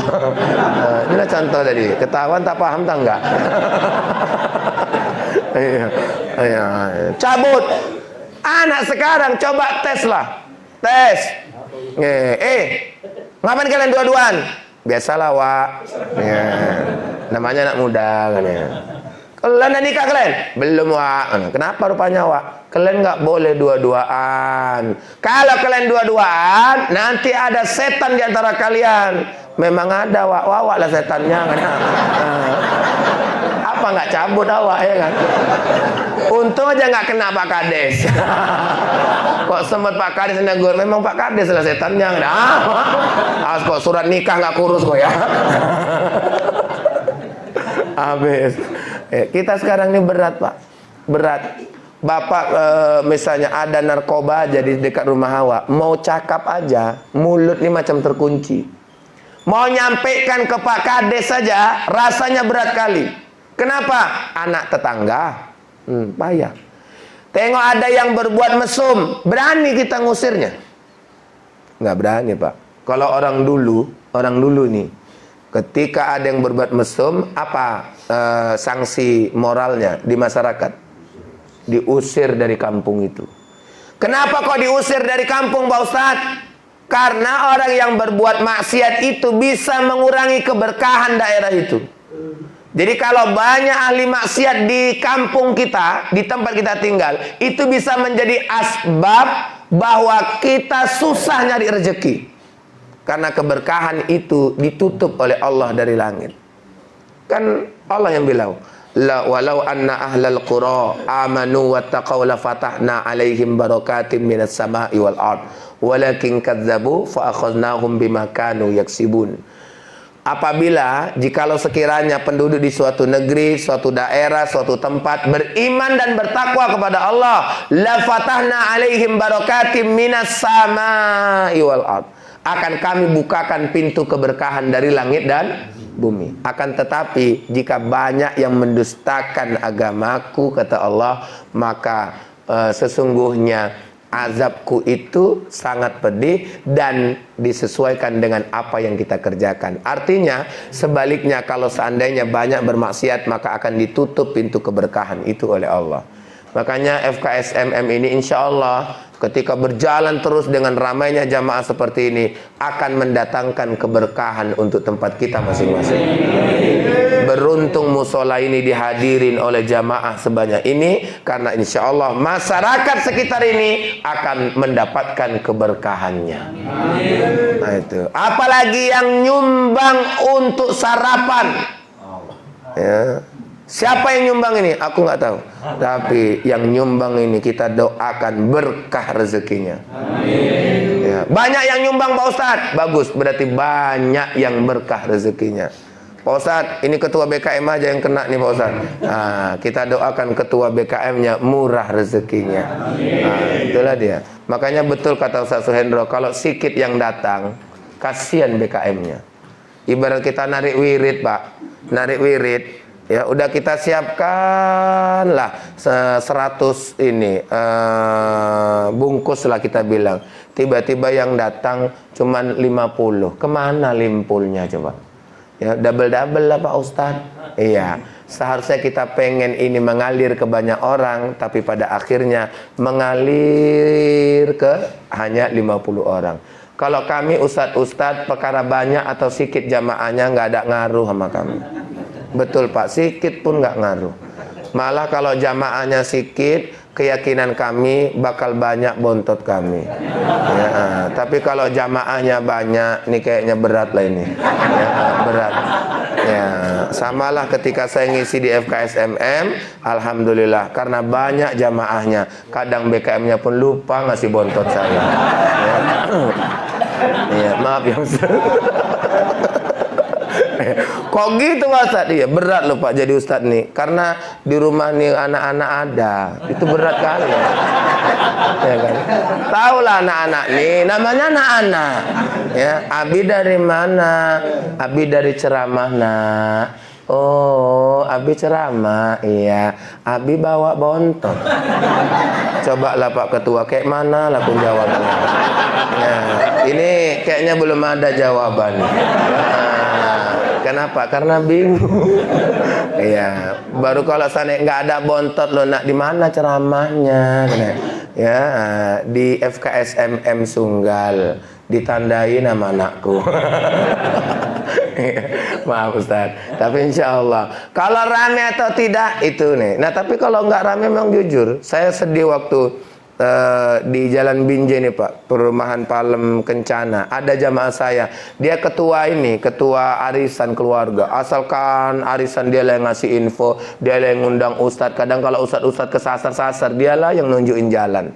Inilah contoh tadi. Ketahuan tak paham tak enggak? Iya. Cabut. Anak sekarang coba tes lah. Tes. Ngapain kalian dua-duaan? Biasalah Wak. Ya. Namanya anak muda kan ya. Kalian udah nikah kalian? Belum Wak. Kenapa rupanya Wak? Kalian nggak boleh dua-duaan. Kalau kalian dua-duaan, nanti ada setan di antara kalian. Memang ada Wak. Wak lah setannya kan. Apa nggak cabut Wak ya kan? Untung aja nggak kena Pak Kades. Kok sempat Pak Kades negur, memang Pak Kades lah setannya kan. Kok surat nikah nggak kurus kok ya. Habis. Kita sekarang ini berat Pak, berat. Bapak misalnya ada narkoba aja di dekat rumah Hawa, mau cakap aja mulut ini macam terkunci. Mau nyampaikan ke Pak Kades saja rasanya berat kali. Kenapa? Anak tetangga, payah. Tengok ada yang berbuat mesum, berani kita ngusirnya? Nggak berani Pak. Kalau orang dulu nih, ketika ada yang berbuat mesum, apa sanksi moralnya di masyarakat? Diusir dari kampung itu. Kenapa kok diusir dari kampung Pak Ustadz? Karena orang yang berbuat maksiat itu bisa mengurangi keberkahan daerah itu. Jadi kalau banyak ahli maksiat di kampung kita, di tempat kita tinggal, itu bisa menjadi asbab bahwa kita susah nyari rezeki. Karena keberkahan itu ditutup oleh Allah dari langit. Kan Allah yang bilang, la walau anna ahlal qura amanu wattaqaw la fatahna alaihim barakatim minas sama'i wal ard walakin kadzabu fa akhadnahum bima kanu yaksibun. Apabila jikalau sekiranya penduduk di suatu negeri, suatu daerah, suatu tempat beriman dan bertakwa kepada Allah, la fatahna alaihim barakatim minas sama'i wal ard, akan kami bukakan pintu keberkahan dari langit dan bumi. Akan tetapi jika banyak yang mendustakan agamaku, kata Allah, maka sesungguhnya azabku itu sangat pedih dan disesuaikan dengan apa yang kita kerjakan. Artinya sebaliknya, kalau seandainya banyak bermaksiat, maka akan ditutup pintu keberkahan itu oleh Allah. Makanya FKSMM ini insya Allah ketika berjalan terus dengan ramainya jamaah seperti ini akan mendatangkan keberkahan untuk tempat kita masing-masing. Beruntung musola ini dihadirin oleh jamaah sebanyak ini, karena insya Allah masyarakat sekitar ini akan mendapatkan keberkahannya. Nah itu. Apalagi yang nyumbang untuk sarapan. Ya. Siapa yang nyumbang ini? Aku nggak tahu. Tapi yang nyumbang ini kita doakan berkah rezekinya. Amin. Ya. Banyak yang nyumbang Pak Ustadz. Bagus, berarti banyak yang berkah rezekinya. Pak Ustadz, ini ketua BKM aja yang kena nih Pak Ustadz. Nah, kita doakan ketua BKM-nya murah rezekinya. Nah, itulah dia. Makanya betul kata Ustadz Suhendro, kalau sikit yang datang, kasihan BKM-nya. Ibarat kita narik wirid Pak, narik wirid. Ya udah kita siapkan lah 100 ini bungkus lah kita bilang. Tiba-tiba yang datang cuman 50. Kemana limpulnya coba? Ya double-double lah Pak Ustadz. Iya, seharusnya kita pengen ini mengalir ke banyak orang, tapi pada akhirnya mengalir ke hanya 50 orang. Kalau kami ustadz-ustadz perkara banyak atau sedikit jamaahnya nggak ada ngaruh sama kami. Betul Pak, sikit pun nggak ngaruh. Malah kalau jamaahnya sikit, keyakinan kami bakal banyak bontot kami. Ya, tapi kalau jamaahnya banyak, nih kayaknya berat lah ini. Ya, berat. Ya, samalah ketika saya ngisi di FKSMM, alhamdulillah karena banyak jamaahnya. Kadang BKM-nya pun lupa ngasih bontot saya. Ya, ya maaf ya Ustaz. Kok gitu Pak Ustaz? Iya berat loh Pak jadi Ustaz nih. Karena di rumah nih anak-anak ada. Itu berat kali ya. Ya kan? Tahulah anak-anak nih. Namanya anak-anak. Ya, Abi dari mana? Abi dari ceramah nak. Oh, Abi ceramah. Iya. Abi bawa bontot. Coba lah Pak Ketua, kayak mana lah pun jawabnya. Ya, ini kayaknya belum ada jawaban. Kenapa? Karena bingung. Iya, baru kalau sana nggak ada bontot lo nak di mana ceramahnya? Ya, di FKSMM Sunggal ditandai nama anakku. Maaf Ustaz, tapi insya Allah kalau rame atau tidak itu nih. Nah tapi kalau nggak rame memang jujur, saya sedih waktu di Jalan Binjai nih Pak, perumahan Palem Kencana, ada jamaah saya, dia ketua ini, ketua arisan keluarga. Asalkan arisan dia lah yang ngasih info, dia lah yang ngundang ustadz. Kadang kalau ustadz kesasar-sasar, dialah yang nunjukin jalan.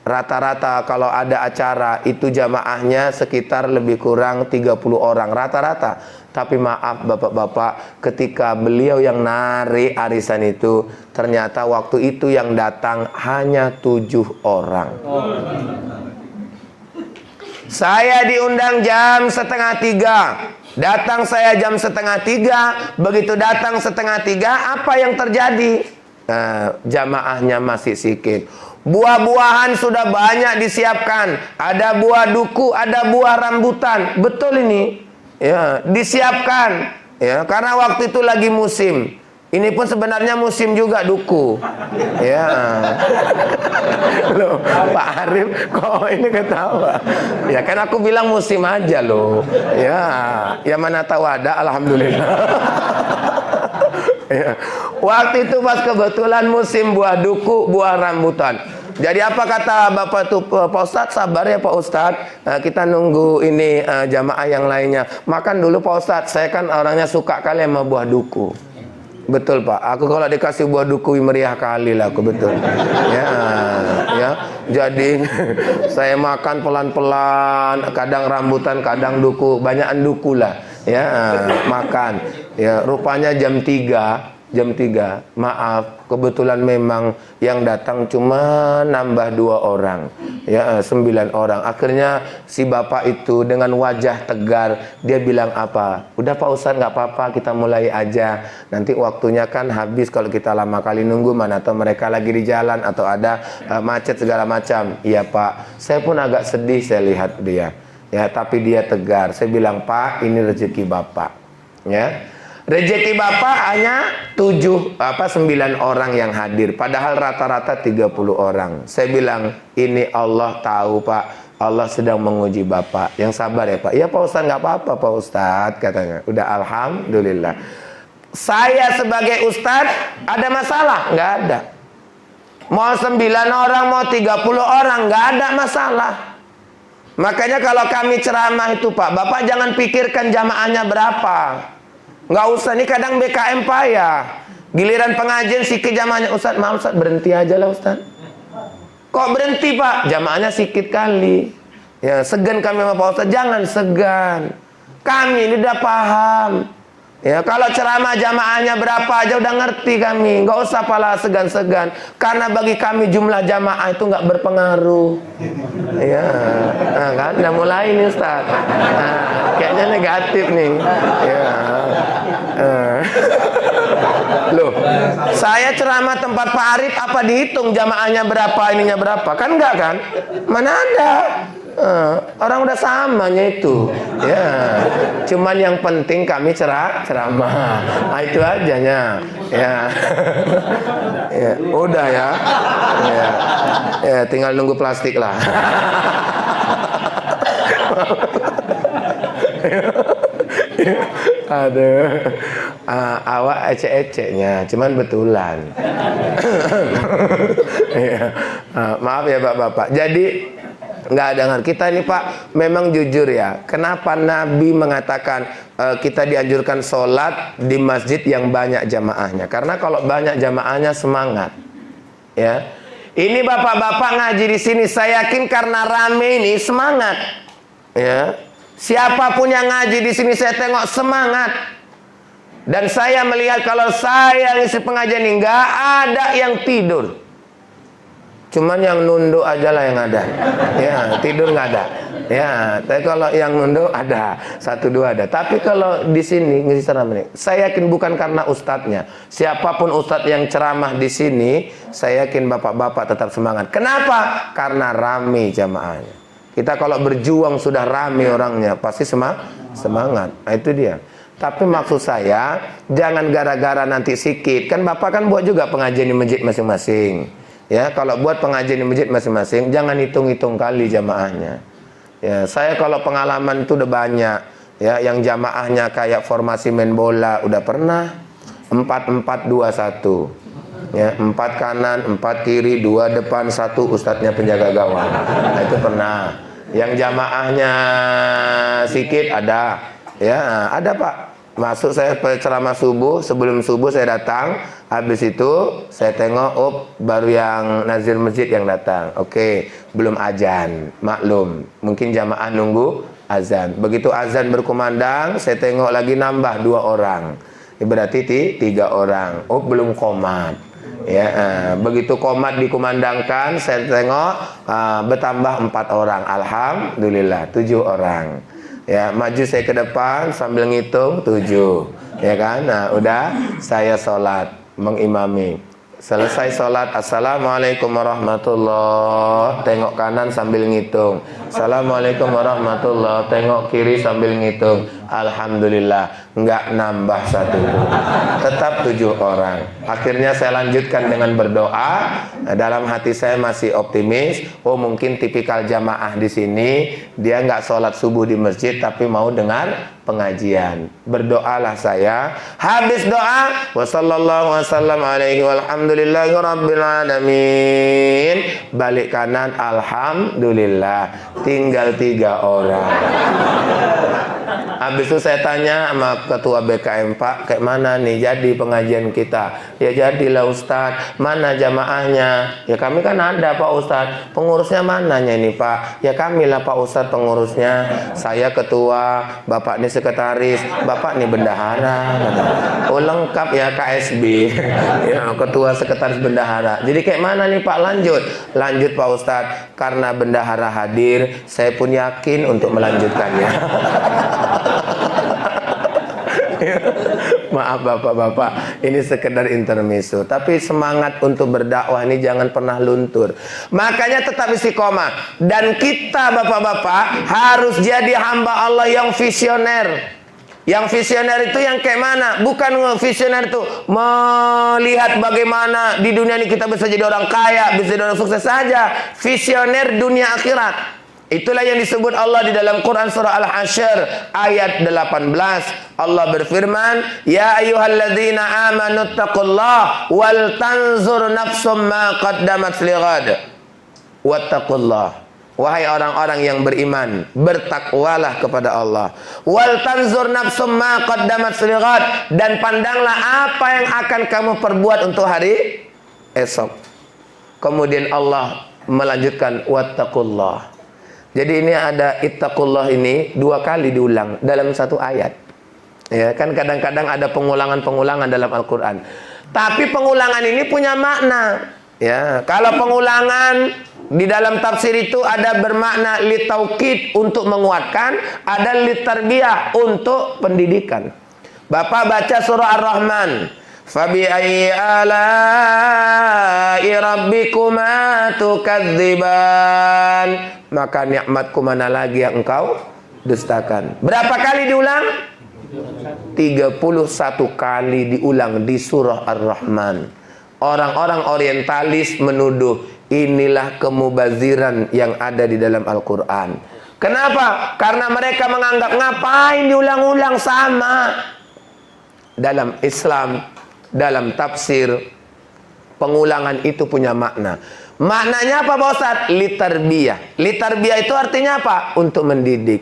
Rata-rata kalau ada acara itu jamaahnya sekitar lebih kurang 30 orang rata-rata. Tapi maaf bapak-bapak, ketika beliau yang narik arisan itu, ternyata waktu itu yang datang hanya 7 orang. Saya diundang jam 2:30, datang saya jam 2:30. Begitu datang 2:30, apa yang terjadi? Jamaahnya masih sedikit. Buah-buahan sudah banyak disiapkan. Ada buah duku, ada buah rambutan. Betul ini. Ya, disiapkan. Ya, karena waktu itu lagi musim. Ini pun sebenarnya musim juga duku. Ya. Loh, Pak Arif kok ini ketawa? Ya kan aku bilang musim aja loh. Ya, ya mana tahu ada, alhamdulillah. Ya. Waktu itu pas kebetulan musim buah duku, buah rambutan. Jadi apa kata Bapak tuh, Pak Ustadz sabar ya Pak Ustadz, kita nunggu ini jamaah yang lainnya. Makan dulu Pak Ustadz, saya kan orangnya suka kali sama buah duku. Betul Pak, aku kalau dikasih buah duku meriah kali lah aku, betul. Ya, ya. Jadi saya makan pelan-pelan, kadang rambutan, kadang duku, banyakan duku lah. Ya, makan. Ya, rupanya jam 3. Maaf, kebetulan memang yang datang cuma nambah 2 orang. Ya, 9 orang. Akhirnya si bapak itu dengan wajah tegar, dia bilang apa? Udah Pak Ustadz nggak apa-apa, kita mulai aja. Nanti waktunya kan habis kalau kita lama kali nunggu, mana atau mereka lagi di jalan atau ada macet segala macam. Iya Pak, saya pun agak sedih saya lihat dia. Ya, tapi dia tegar. Saya bilang, Pak, ini rezeki Bapak. Ya. Rezeki Bapak hanya 9 orang yang hadir. Padahal rata-rata 30 orang. Saya bilang, ini Allah tahu Pak. Allah sedang menguji Bapak. Yang sabar ya Pak. Ya Pak Ustadz, nggak apa-apa Pak Ustadz, katanya. Udah alhamdulillah. Saya sebagai Ustadz ada masalah? Nggak ada. Mau 9 orang, mau 30 orang, nggak ada masalah. Makanya kalau kami ceramah itu Pak, Bapak jangan pikirkan jamaahnya berapa. Nggak usah, nih kadang BKM payah. Giliran pengajian sikit jamaahnya, Ustadz maaf Ustadz, berhenti aja lah Ustadz. Kok berhenti Pak? Jamaahnya sikit kali. Ya, segan kami sama Pak Ustadz, jangan segan. Kami ini udah paham. Ya, kalau ceramah jamaahnya berapa aja udah ngerti kami. Nggak usah pala segan-segan. Karena bagi kami jumlah jamaah itu nggak berpengaruh. Ya, nah, kan udah mulai nih Ustaz. Nah, kayaknya negatif nih. Ya. Loh, saya ceramah tempat Pak Arif apa dihitung jamaahnya berapa, ininya berapa? Kan enggak kan? Mana ada? Orang udah samanya itu. Ya. Cuman yang penting kami ceramah. Nah, itu ajanya. Ya. Ya, udah ya. Ya. Ya, tinggal nunggu plastik lah. Aduh, awak ecek-eceknya, cuman betulan. Iya. Maaf ya Bapak-bapak. Jadi nggak ada ngerti. Kita ini Pak memang jujur ya. Kenapa Nabi mengatakan kita dianjurkan sholat di masjid yang banyak jamaahnya? Karena kalau banyak jamaahnya semangat. Ya. Ini bapak-bapak ngaji di sini, saya yakin karena rame ini semangat. Ya. Siapapun yang ngaji di sini saya tengok semangat. Dan saya melihat kalau saya ngisi pengajian ini nggak ada yang tidur. Cuman yang nunduk aja lah yang ada. Ya, tidur nggak ada. Ya, tapi kalau yang nunduk ada, 1-2 ada. Tapi kalau di sini ngisi ceramah, saya yakin bukan karena ustadznya. Siapapun ustadz yang ceramah di sini, saya yakin bapak-bapak tetap semangat. Kenapa? Karena rame jamaahnya. Kita kalau berjuang sudah rame orangnya, pasti semangat. Nah, itu dia. Tapi maksud saya, jangan gara-gara nanti sikit. Kan bapak kan buat juga pengajian di masjid masing-masing. Ya, kalau buat pengajian di masjid masing-masing, jangan hitung-hitung kali jamaahnya. Ya, saya kalau pengalaman itu udah banyak. Ya, yang jamaahnya kayak formasi main bola udah pernah 4-4-2-1. Ya, 4 kanan, 4 kiri, 2 depan, 1 ustadznya penjaga gawang. Nah, itu pernah. Yang jamaahnya sikit ada. Ya, ada Pak. Masuk saya ceramah subuh, sebelum subuh saya datang. Habis itu saya tengok, baru yang nazir masjid yang datang. Oke, belum azan, maklum. Mungkin jamaah nunggu azan. Begitu azan berkumandang, saya tengok lagi nambah 2 orang. Berarti 3 orang. Belum qomat. Ya, begitu qomat dikumandangkan, saya tengok bertambah 4 orang. Alhamdulillah, 7 orang. Ya, maju saya ke depan sambil ngitung 7. Ya kan? Nah, udah saya sholat mengimami. Selesai sholat, assalamualaikum warahmatullah. Tengok kanan sambil ngitung. Assalamualaikum warahmatullah. Tengok kiri sambil ngitung. Alhamdulillah, nggak nambah 1. Tetap 7 orang. Akhirnya saya lanjutkan dengan berdoa. Dalam hati saya masih optimis. Mungkin tipikal jamaah di sini dia nggak sholat subuh di masjid tapi mau dengar pengajian. Berdoalah saya. Habis doa, wassallallahu wasallam alaihi walhamdulillahi rabbil alamin. Balik kanan, alhamdulillah. Tinggal 3 orang. Habis itu saya tanya sama ketua BKM, Pak, kayak mana nih jadi pengajian kita? Ya jadilah Ustadz. Mana jamaahnya? Ya kami kan ada Pak Ustadz. Pengurusnya mananya ini Pak? Ya kamilah Pak Ustadz pengurusnya. Saya ketua, Bapak ini sekretaris, Bapak ini bendahara. Lengkap ya KSB. Ya, ketua sekretaris bendahara. Jadi kayak mana nih Pak? Lanjut Pak Ustadz. Karena bendahara hadir, saya pun yakin untuk melanjutkannya. Maaf bapak-bapak, ini sekedar intermezzo. Tapi semangat untuk berdakwah ini jangan pernah luntur. Makanya tetap istiqomah. Dan kita bapak-bapak harus jadi hamba Allah yang visioner. Yang visioner itu yang kayak mana? Bukan visioner itu melihat bagaimana di dunia ini kita bisa jadi orang kaya, bisa jadi orang sukses saja. Visioner dunia akhirat. Itulah yang disebut Allah di dalam Quran surah Al-Hasyr ayat 18. Allah berfirman, "Ya ayyuhalladzina amanu taqullaha wal tanzur nafsum ma qaddamat lighad." Wattaqullah. Wahai orang-orang yang beriman, bertakwalah kepada Allah. Wal tanzur nafsum ma qaddamat lighad, dan pandanglah apa yang akan kamu perbuat untuk hari esok. Kemudian Allah melanjutkan wattaqullah. Jadi ini ada ittaqullah ini 2 kali diulang dalam 1 ayat. Ya, kan kadang-kadang ada pengulangan-pengulangan dalam Al-Qur'an. Tapi pengulangan ini punya makna. Ya, kalau pengulangan di dalam tafsir itu ada bermakna litaukid untuk menguatkan, ada litarbiyah untuk pendidikan. Bapak baca surah Ar-Rahman. Fabi ayyi ala'i rabbikuma tukadziban. Maka nikmatku mana lagi yang engkau dustakan. Berapa kali diulang? 31 kali diulang di surah Ar-Rahman. Orang-orang orientalis menuduh inilah kemubaziran yang ada di dalam Al-Quran. Kenapa? Karena mereka menganggap ngapain diulang-ulang sama. Dalam Islam, dalam tafsir, pengulangan itu punya makna. Maknanya apa Pak Ustadz? Litarbiyah. Litarbiyah itu artinya apa? Untuk mendidik.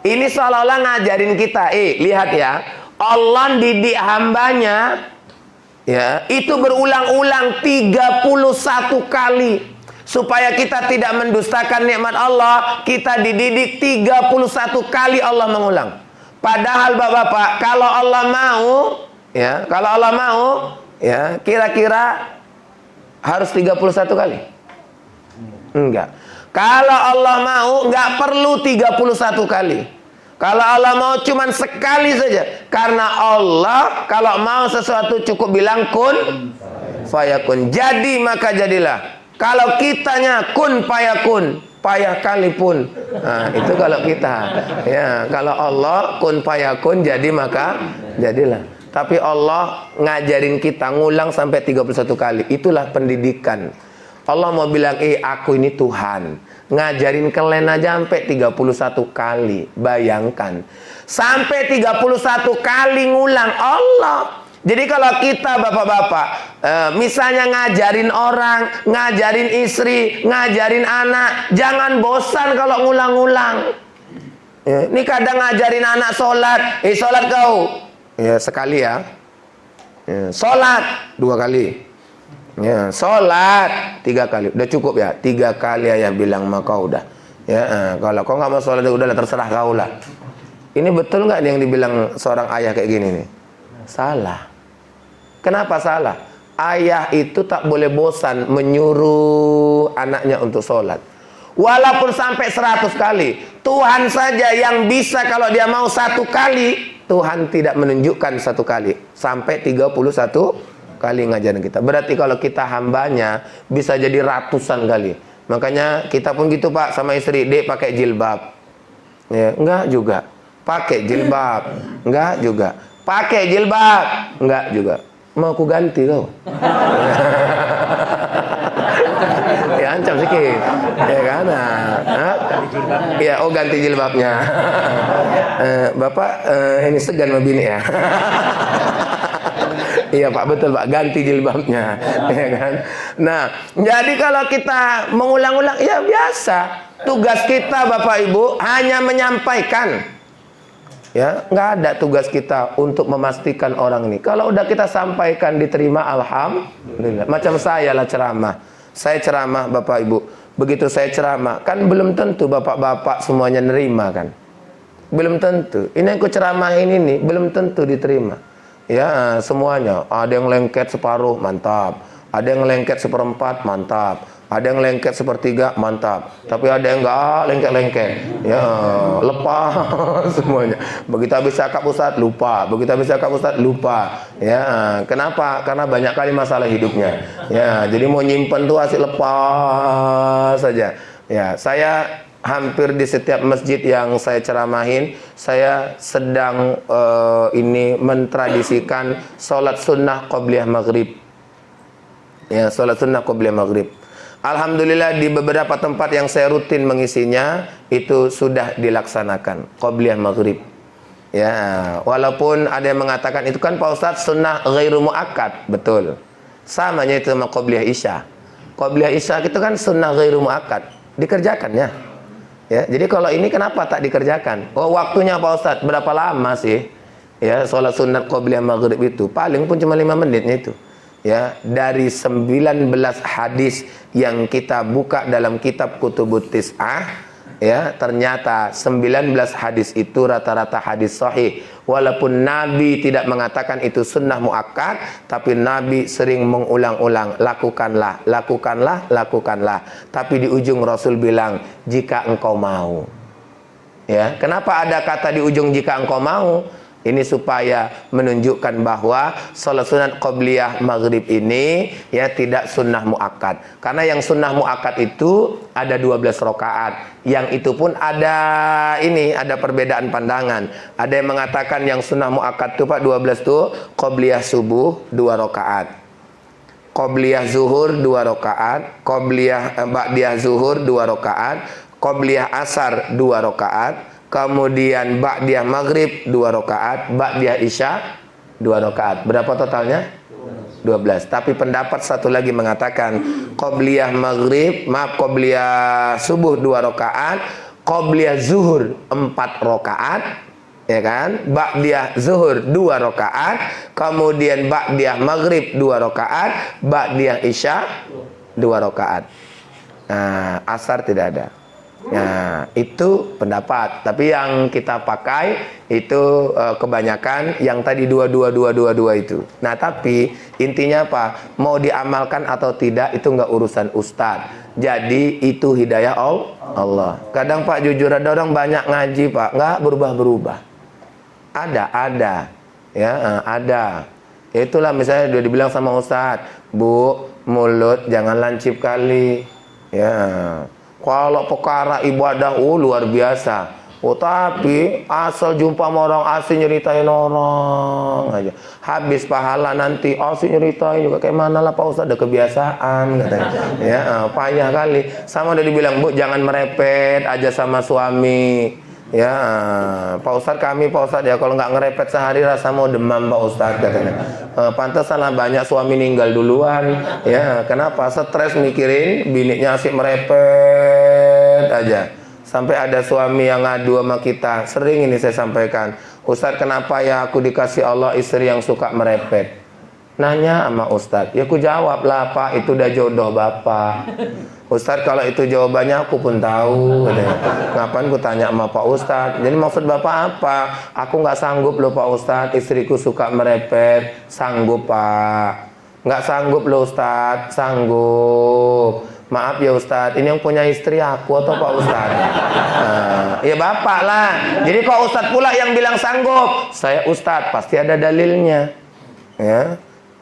Ini seolah-olah ngajarin kita. Lihat ya. Allah didik hambanya. Ya, itu berulang-ulang 31 kali. Supaya kita tidak mendustakan nikmat Allah. Kita dididik 31 kali Allah mengulang. Padahal Bapak-bapak, kalau Allah mau, ya, kalau Allah mau, ya, kira-kira harus 31 kali. Enggak. Kalau Allah mau, enggak perlu 31 kali. Kalau Allah mau cuman sekali saja. Karena Allah kalau mau sesuatu cukup bilang kun fayakun. Jadi maka jadilah. Kalau kitanya kun fayakun, payah kali pun. Nah, itu kalau kita. Ya, kalau Allah kun fayakun, jadi maka jadilah. Tapi Allah ngajarin kita ngulang sampai 31 kali. Itulah pendidikan. Allah mau bilang, aku ini Tuhan. Ngajarin kalian aja sampai 31 kali. Bayangkan. Sampai 31 kali ngulang Allah. Jadi kalau kita bapak-bapak, misalnya ngajarin orang, ngajarin istri, ngajarin anak, jangan bosan kalau ngulang-ngulang. Ini kadang ngajarin anak sholat. Sholat kau. Ya, sekali ya. Sholat 2 kali. Ya, sholat 3 kali. Udah cukup ya. 3 kali ayah bilang maka udah. Ya, kalau kau nggak mau sholat udahlah, terserah kau lah. Ini betul nggak yang dibilang seorang ayah kayak gini nih? Salah. Kenapa salah? Ayah itu tak boleh bosan menyuruh anaknya untuk sholat. Walaupun sampai 100 kali. Tuhan saja yang bisa kalau dia mau 1 kali. Tuhan tidak menunjukkan 1 kali. Sampai 31 kali ngajarin kita. Berarti kalau kita hambanya bisa jadi ratusan kali. Makanya kita pun gitu Pak sama istri. Dek pakai jilbab. Ya, enggak juga. Pakai jilbab. Enggak juga. Pakai jilbab. Enggak juga. Mau aku ganti kau. Ya ancam sikit. Ya kan? Ya, oh ganti jilbabnya. Bapak ini segan sama bini ya. Iya Pak, betul Pak, ganti jilbabnya, ya kan? Nah, jadi kalau kita mengulang-ulang, ya biasa. Tugas kita Bapak Ibu hanya menyampaikan. Ya, nggak ada tugas kita untuk memastikan orang ini. Kalau udah kita sampaikan diterima, alhamdulillah. Macam saya lah ceramah. Saya ceramah Bapak Ibu. Begitu saya ceramah, kan belum tentu bapak-bapak semuanya nerima kan? Belum tentu. Ini aku ceramahin ini belum tentu diterima. Ya, semuanya. Ada yang lengket separuh, mantap. Ada yang lengket seperempat, mantap. Ada yang lengket sepertiga, mantap. Tapi ada yang enggak lengket-lengket. Ya, lepas semuanya. Begitu habis cakap Ustaz, lupa. Begitu habis cakap Ustaz, lupa. Ya, kenapa? Karena banyak kali masalah hidupnya. Ya, jadi mau nyimpen tuh asik lepas saja. Ya, saya hampir di setiap masjid yang saya ceramahin, saya sedang ini mentradisikan sholat sunnah qobliyah maghrib. Ya, sholat sunnah qobliyah maghrib. Alhamdulillah di beberapa tempat yang saya rutin mengisinya itu sudah dilaksanakan qobliyah maghrib. Ya, walaupun ada yang mengatakan itu kan Pak Ustadz sunnah ghairu muakkad, betul. Samanya itu sama qobliyah isya. Qobliyah isya itu kan sunnah ghairu muakkad, dikerjakan ya. Ya, jadi kalau ini kenapa tak dikerjakan? Oh, waktunya Pak Ustadz berapa lama sih? Ya, sholat sunat qobliyah maghrib itu paling pun cuma 5 menitnya itu. Ya, dari 19 hadis yang kita buka dalam kitab Kutubut Tis'ah, ya, ternyata 19 hadis itu rata-rata hadis sahih. Walaupun Nabi tidak mengatakan itu sunnah muakkad, tapi Nabi sering mengulang-ulang, lakukanlah, lakukanlah, lakukanlah. Tapi di ujung Rasul bilang, jika engkau mau. Ya, kenapa ada kata di ujung jika engkau mau? Ini supaya menunjukkan bahwa sholat sunat qobliyah maghrib ini ya tidak sunnah muakkad. Karena yang sunnah muakkad itu ada 12 rakaat. Yang itu pun ada perbedaan pandangan. Ada yang mengatakan yang sunnah muakkad itu Pak 12 tuh qobliyah subuh 2 rakaat. Qobliyah zuhur 2 rakaat, qobliyah ba'diyah zuhur 2 rakaat, qobliyah asar 2 rakaat. Kemudian ba'diyah maghrib 2 rakaat, ba'diyah isya 2 rakaat. Berapa totalnya? 12. Tapi pendapat satu lagi mengatakan qobliyah maghrib, qobliyah subuh 2 rakaat, qobliyah zuhur 4 rakaat, ya kan? Ba'diyah zuhur 2 rakaat, kemudian ba'diyah maghrib 2 rakaat, ba'diyah isya 2 rakaat. Nah, asar tidak ada. Nah, itu pendapat. Tapi yang kita pakai itu kebanyakan yang tadi 22 itu. Nah, tapi intinya apa? Mau diamalkan atau tidak itu nggak urusan ustadz. Jadi itu hidayah Allah. Kadang Pak jujur ada orang banyak ngaji Pak, nggak berubah-berubah. Ada. Ya, ada. Ya, itulah misalnya udah dibilang sama ustadz, Bu, mulut jangan lancip kali. Ya. Kalau perkara ibadah luar biasa. Tapi asal jumpa sama orang asing nyeritain orang aja. Habis pahala nanti asing nyeritain juga kayak mana lah Pak Ustaz, ada kebiasaan katanya. Ya, payah kali. Sama udah dibilang, Bu, jangan merepet aja sama suami. Ya, Pak Ustadz Pak Ustadz ya kalau nggak ngerepet sehari rasa mau demam Pak Ustadz katanya. Pantesanlah banyak suami ninggal duluan. Ya, kenapa? Stres mikirin biniknya asik merepet aja. Sampai ada suami yang ngadu sama kita. Sering ini saya sampaikan, Ustadz kenapa ya aku dikasih Allah istri yang suka merepet? Nanya sama Ustadz, ya aku jawab lah Pak, itu udah jodoh Bapak. Ustadz kalau itu jawabannya aku pun tahu. Ngapain ku tanya sama Pak Ustadz? Jadi maksud Bapak apa? Aku nggak sanggup loh Pak Ustadz, istriku suka merepet. Sanggup Pak? Nggak sanggup loh Ustadz. Sanggup. Maaf ya Ustadz, ini yang punya istri aku atau Pak Ustadz? Ya Bapak lah. Jadi kok Ustadz pula yang bilang sanggup? Saya Ustadz, pasti ada dalilnya. Ya.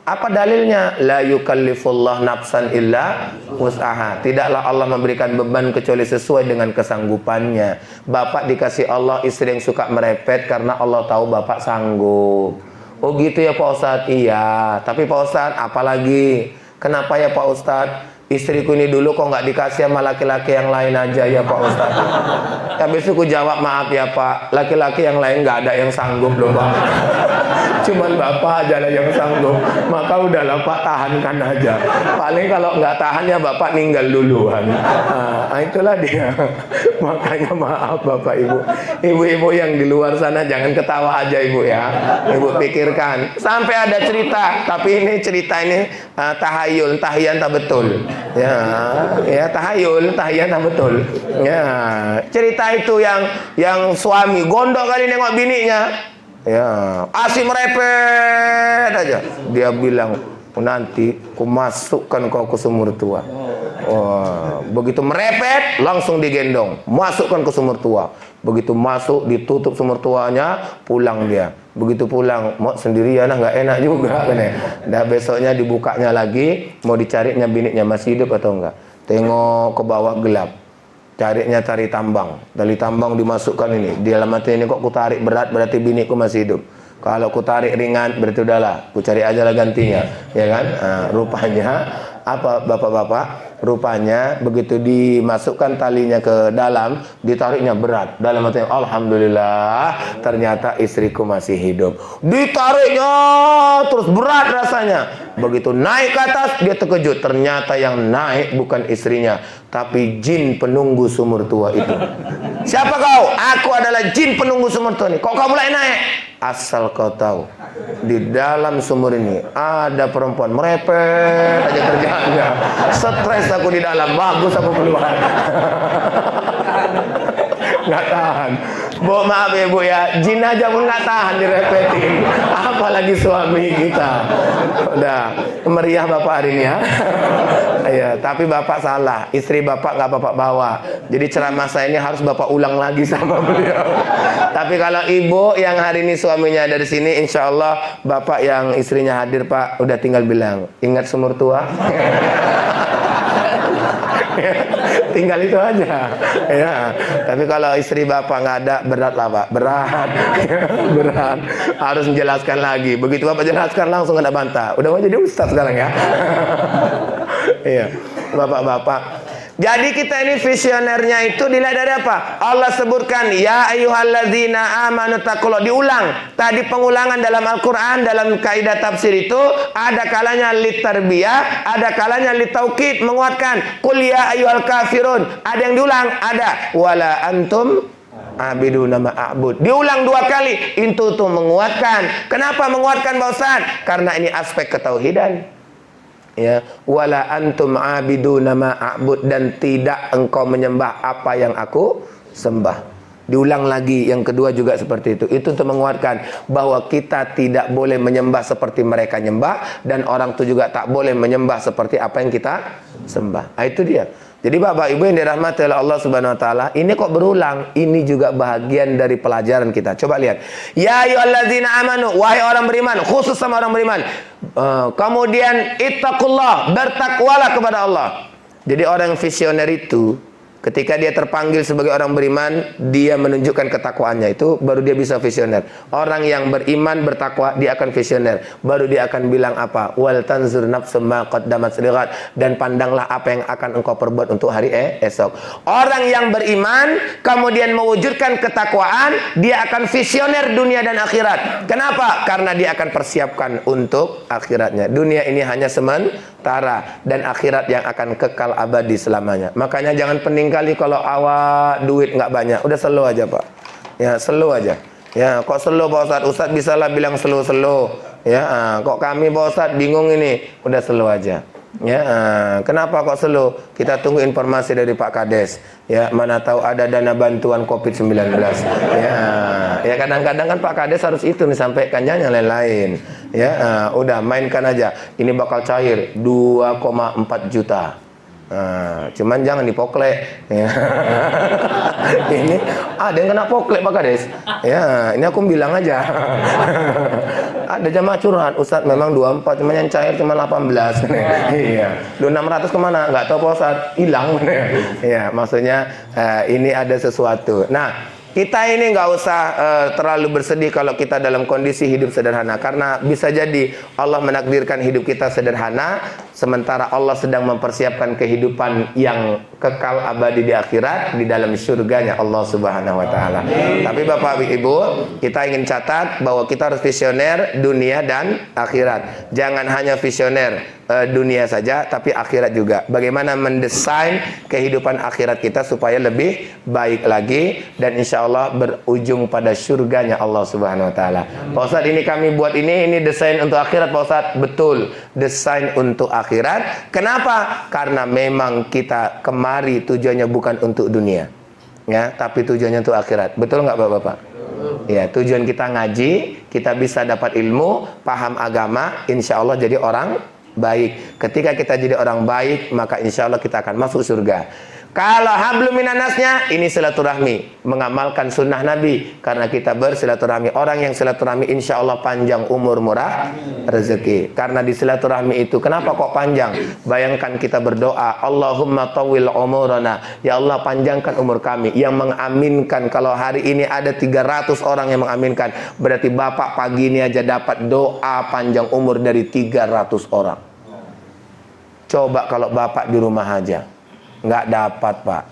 Apa dalilnya? La yukallifullah nafsan illa wus'aha. Tidaklah Allah memberikan beban kecuali sesuai dengan kesanggupannya. Bapak dikasih Allah istri yang suka merepet karena Allah tahu Bapak sanggup. Oh gitu ya Pak Ustadz? Iya. Tapi Pak Ustadz apalagi? Kenapa ya Pak Ustadz? Istriku ini dulu kok nggak dikasih sama laki-laki yang lain aja ya Pak Ustadz? Habis itu aku jawab, maaf ya Pak, laki-laki yang lain nggak ada yang sanggup loh Pak. Cuman Bapak aja lah yang sanggup. Maka udahlah Pak, tahankan aja. Paling kalau nggak tahan ya Bapak ninggal duluan. Nah, itulah dia. Makanya maaf Bapak Ibu. Ibu-ibu yang di luar sana jangan ketawa aja Ibu ya. Ibu pikirkan. Sampai ada cerita, tapi ini cerita ini tahayul, tahiyan tak betul. Ya tahayul, tahiyan tak betul. Ya, cerita itu yang suami gondok kali nengok bininya. Ya, asik merepet aja. Dia bilang, nanti ku masukkan kau ke sumur tua. Wah, begitu merepet langsung digendong, masukkan ke sumur tua. Begitu masuk ditutup sumur tuanya, pulang dia. Begitu pulang, mau sendirian nggak enak juga kan ya. Dah besoknya dibukanya lagi, mau dicarinya biniknya masih hidup atau enggak. Tengok ke bawah gelap. Carinya tari tambang. Dari tambang dimasukkan ini. Di dalam hati ini kok ku tarik berat berarti biniku masih hidup. Kalau ku tarik ringan berarti udahlah, ku cari aja lah gantinya, ya kan? Rupanya apa Bapak-bapak? Rupanya begitu dimasukkan talinya ke dalam, ditariknya berat. Dalam hati, alhamdulillah, ternyata istriku masih hidup. Ditariknya terus berat rasanya. Begitu naik ke atas, dia terkejut. Ternyata yang naik bukan istrinya, tapi jin penunggu sumur tua itu. Siapa kau? Aku adalah jin penunggu sumur tua ini. Kok kau mulai naik? Asal kau tahu, di dalam sumur ini ada perempuan merepet aja kerjaannya. Stres aku di dalam, bagus aku keluar. Nggak tahan. Bu, maaf ya Bu ya, jin aja pun nggak tahan direpetin, apalagi suami kita. Udah meriah Bapak hari ini ya. Ya, tapi Bapak salah, istri Bapak nggak Bapak bawa. Jadi ceramah saya ini harus Bapak ulang lagi sama beliau. Tapi kalau Ibu yang hari ini suaminya ada di sini, insya Allah Bapak yang istrinya hadir Pak, udah tinggal bilang, ingat sumur tua. Tinggal itu aja ya. Tapi kalau istri Bapak nggak ada, berat lah Pak, berat. Berat, harus menjelaskan lagi. Begitu Bapak jelaskan langsung ada bantah, udah mau jadi ustaz sekarang ya. Iya, Bapak-bapak, Jadi kita ini visionernya itu dilihat dari apa? Allah sebutkan ya ayyuhalladzina amanu taqullah, diulang. Tadi pengulangan dalam Al-Qur'an dalam kaidah tafsir itu ada kalanya litarbiyah, ada kalanya litaukid, menguatkan. Qul ya ayyuhal kafirun. Ada yang diulang, ada wala antum abiduna ma'abud. Diulang 2 kali. Itu tuh menguatkan. Kenapa menguatkan Pak Ustaz? Karena ini aspek ketauhidan. Ya, wala antum abiduna ma'abud, dan tidak engkau menyembah apa yang aku sembah. Diulang lagi yang kedua juga seperti itu. Itu untuk menguatkan bahwa kita tidak boleh menyembah seperti mereka nyembah, dan orang itu juga tak boleh menyembah seperti apa yang kita sembah. Nah, itu dia. Jadi Bapak Ibu yang dirahmati oleh Allah Subhanahu wa taala, ini kok berulang? Ini juga bahagian dari pelajaran kita. Coba lihat. Ya ayyuhalladzina amanu, wahai orang beriman, khusus sama orang beriman. Kemudian ittaqullah, bertakwalah kepada Allah. Jadi orang visioner itu ketika dia terpanggil sebagai orang beriman, dia menunjukkan ketakwaannya. Itu baru dia bisa visioner. Orang yang beriman bertakwa, dia akan visioner. Baru dia akan bilang apa? Wal tanzur nafsum ma qaddamat lighad, dan pandanglah apa yang akan engkau perbuat untuk hari esok. Orang yang beriman kemudian mewujudkan ketakwaan, dia akan visioner dunia dan akhirat. Kenapa? Karena dia akan persiapkan untuk akhiratnya. Dunia ini hanya sementara, dan akhirat yang akan kekal abadi selamanya. Makanya jangan pening kali kalau awak duit nggak banyak, udah slow aja Pak. Ya slow aja. Ya kok slow Pak Ustadz? Ustadz bisalah bilang slow. Ya kok kami Pak Ustadz bingung ini, udah slow aja. Ya kenapa kok slow? Kita tunggu informasi dari Pak Kades. Ya mana tahu ada dana bantuan COVID-19. Ya kadang-kadang kan Pak Kades harus itu nih sampaikannya yang lain-lain. Ya udah mainkan aja. Ini bakal cair 2,4 juta. Cuman jangan dipoklek ya. Ini ada yang kena poklek Pak Kades ya, ini aku bilang aja. Ada jamaah curhat, Ustadz memang 24, cuman yang cair cuma 18. Iya, 600 kemana? Nggak tahu Pak Ustadz, hilang. Ya maksudnya ini ada sesuatu. Nah, kita ini nggak usah terlalu bersedih kalau kita dalam kondisi hidup sederhana, karena bisa jadi Allah menakdirkan hidup kita sederhana, sementara Allah sedang mempersiapkan kehidupan yang kekal abadi di akhirat, di dalam surganya Allah Subhanahu wa taala. Tapi Bapak Ibu, kita ingin catat bahwa kita harus visioner dunia dan akhirat. Jangan hanya visioner dunia saja, tapi akhirat juga. Bagaimana mendesain kehidupan akhirat kita supaya lebih baik lagi, dan insya Allah berujung pada surganya Allah Subhanahu wa taala. Pak Ustadz, ini kami buat ini desain untuk akhirat Pak Ustadz. Betul, desain untuk akhirat. Kenapa? Karena memang kita kemari tujuannya bukan untuk dunia, ya, tapi tujuannya untuk akhirat. Betul nggak Bapak-bapak? Ya, tujuan kita ngaji, kita bisa dapat ilmu, paham agama, insya Allah jadi orang baik. Ketika kita jadi orang baik, maka insya Allah kita akan masuk surga. Kalau hablum minanasnya, ini silaturahmi, mengamalkan sunnah Nabi, karena kita bersilaturahmi. Orang yang silaturahmi insya Allah panjang umur, murah rezeki. Karena di silaturahmi itu, kenapa kok panjang? Bayangkan kita berdoa, Allahumma tawil umurana, ya Allah panjangkan umur kami. Yang mengaminkan, kalau hari ini ada 300 orang yang mengaminkan, berarti Bapak pagi ini aja dapat doa panjang umur dari 300 orang. Coba kalau Bapak di rumah aja, nggak dapat Pak.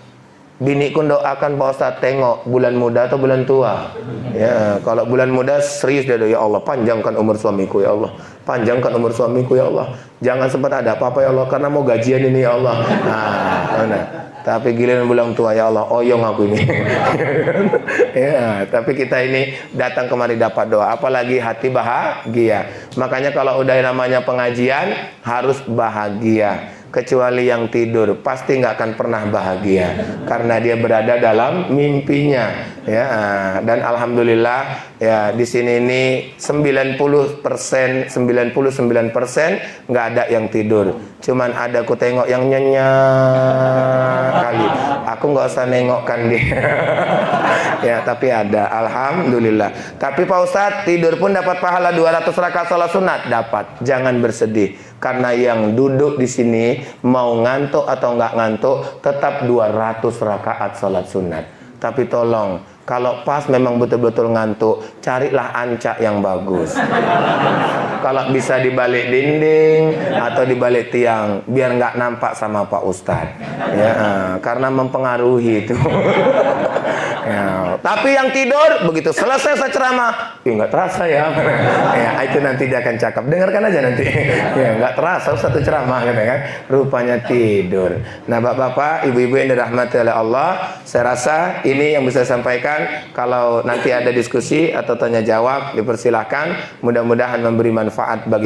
Biniku doakan Pak Ustadz, tengok bulan muda atau bulan tua. Ya, kalau bulan muda serius dia doa, ya Allah panjangkan umur suamiku ya Allah, panjangkan umur suamiku ya Allah, jangan sempat ada apa-apa ya Allah, karena mau gajian ini ya Allah. Nah, tapi giliran bulan tua ya Allah, oyong aku ini. Ya, tapi kita ini datang kemari dapat doa, apalagi hati bahagia. Makanya kalau udah namanya pengajian harus bahagia. Kecuali yang tidur pasti nggak akan pernah bahagia, karena dia berada dalam mimpinya, ya. Dan alhamdulillah ya, di sini ini 99% nggak ada yang tidur, cuman ada aku tengok yang nyenyak kali. Aku nggak usah nengokkan dia. Ya, tapi ada, alhamdulillah. Tapi Pak Ustadz, tidur pun dapat pahala 200 rakaat salat sunat, dapat. Jangan bersedih, karena yang duduk di sini mau ngantuk atau nggak ngantuk tetap 200 rakaat salat sunat. Tapi tolong Kalau pas memang betul-betul ngantuk, carilah ancak yang bagus. Kalau bisa di balik dinding atau di balik tiang, biar nggak nampak sama Pak Ustadz. Ya, karena mempengaruhi itu. Ya, tapi yang tidur begitu selesai saya ceramah, nggak terasa ya. Ya, itu nanti dia akan cakap. Dengarkan aja nanti. Ya, nggak terasa satu ceramah gitu kan. Rupanya tidur. Nah, bapak-bapak, ibu-ibu yang dirahmati oleh Allah, saya rasa ini yang bisa saya sampaikan. Kalau nanti ada diskusi atau tanya jawab, dipersilahkan. Mudah-mudahan memberi manfaat bagi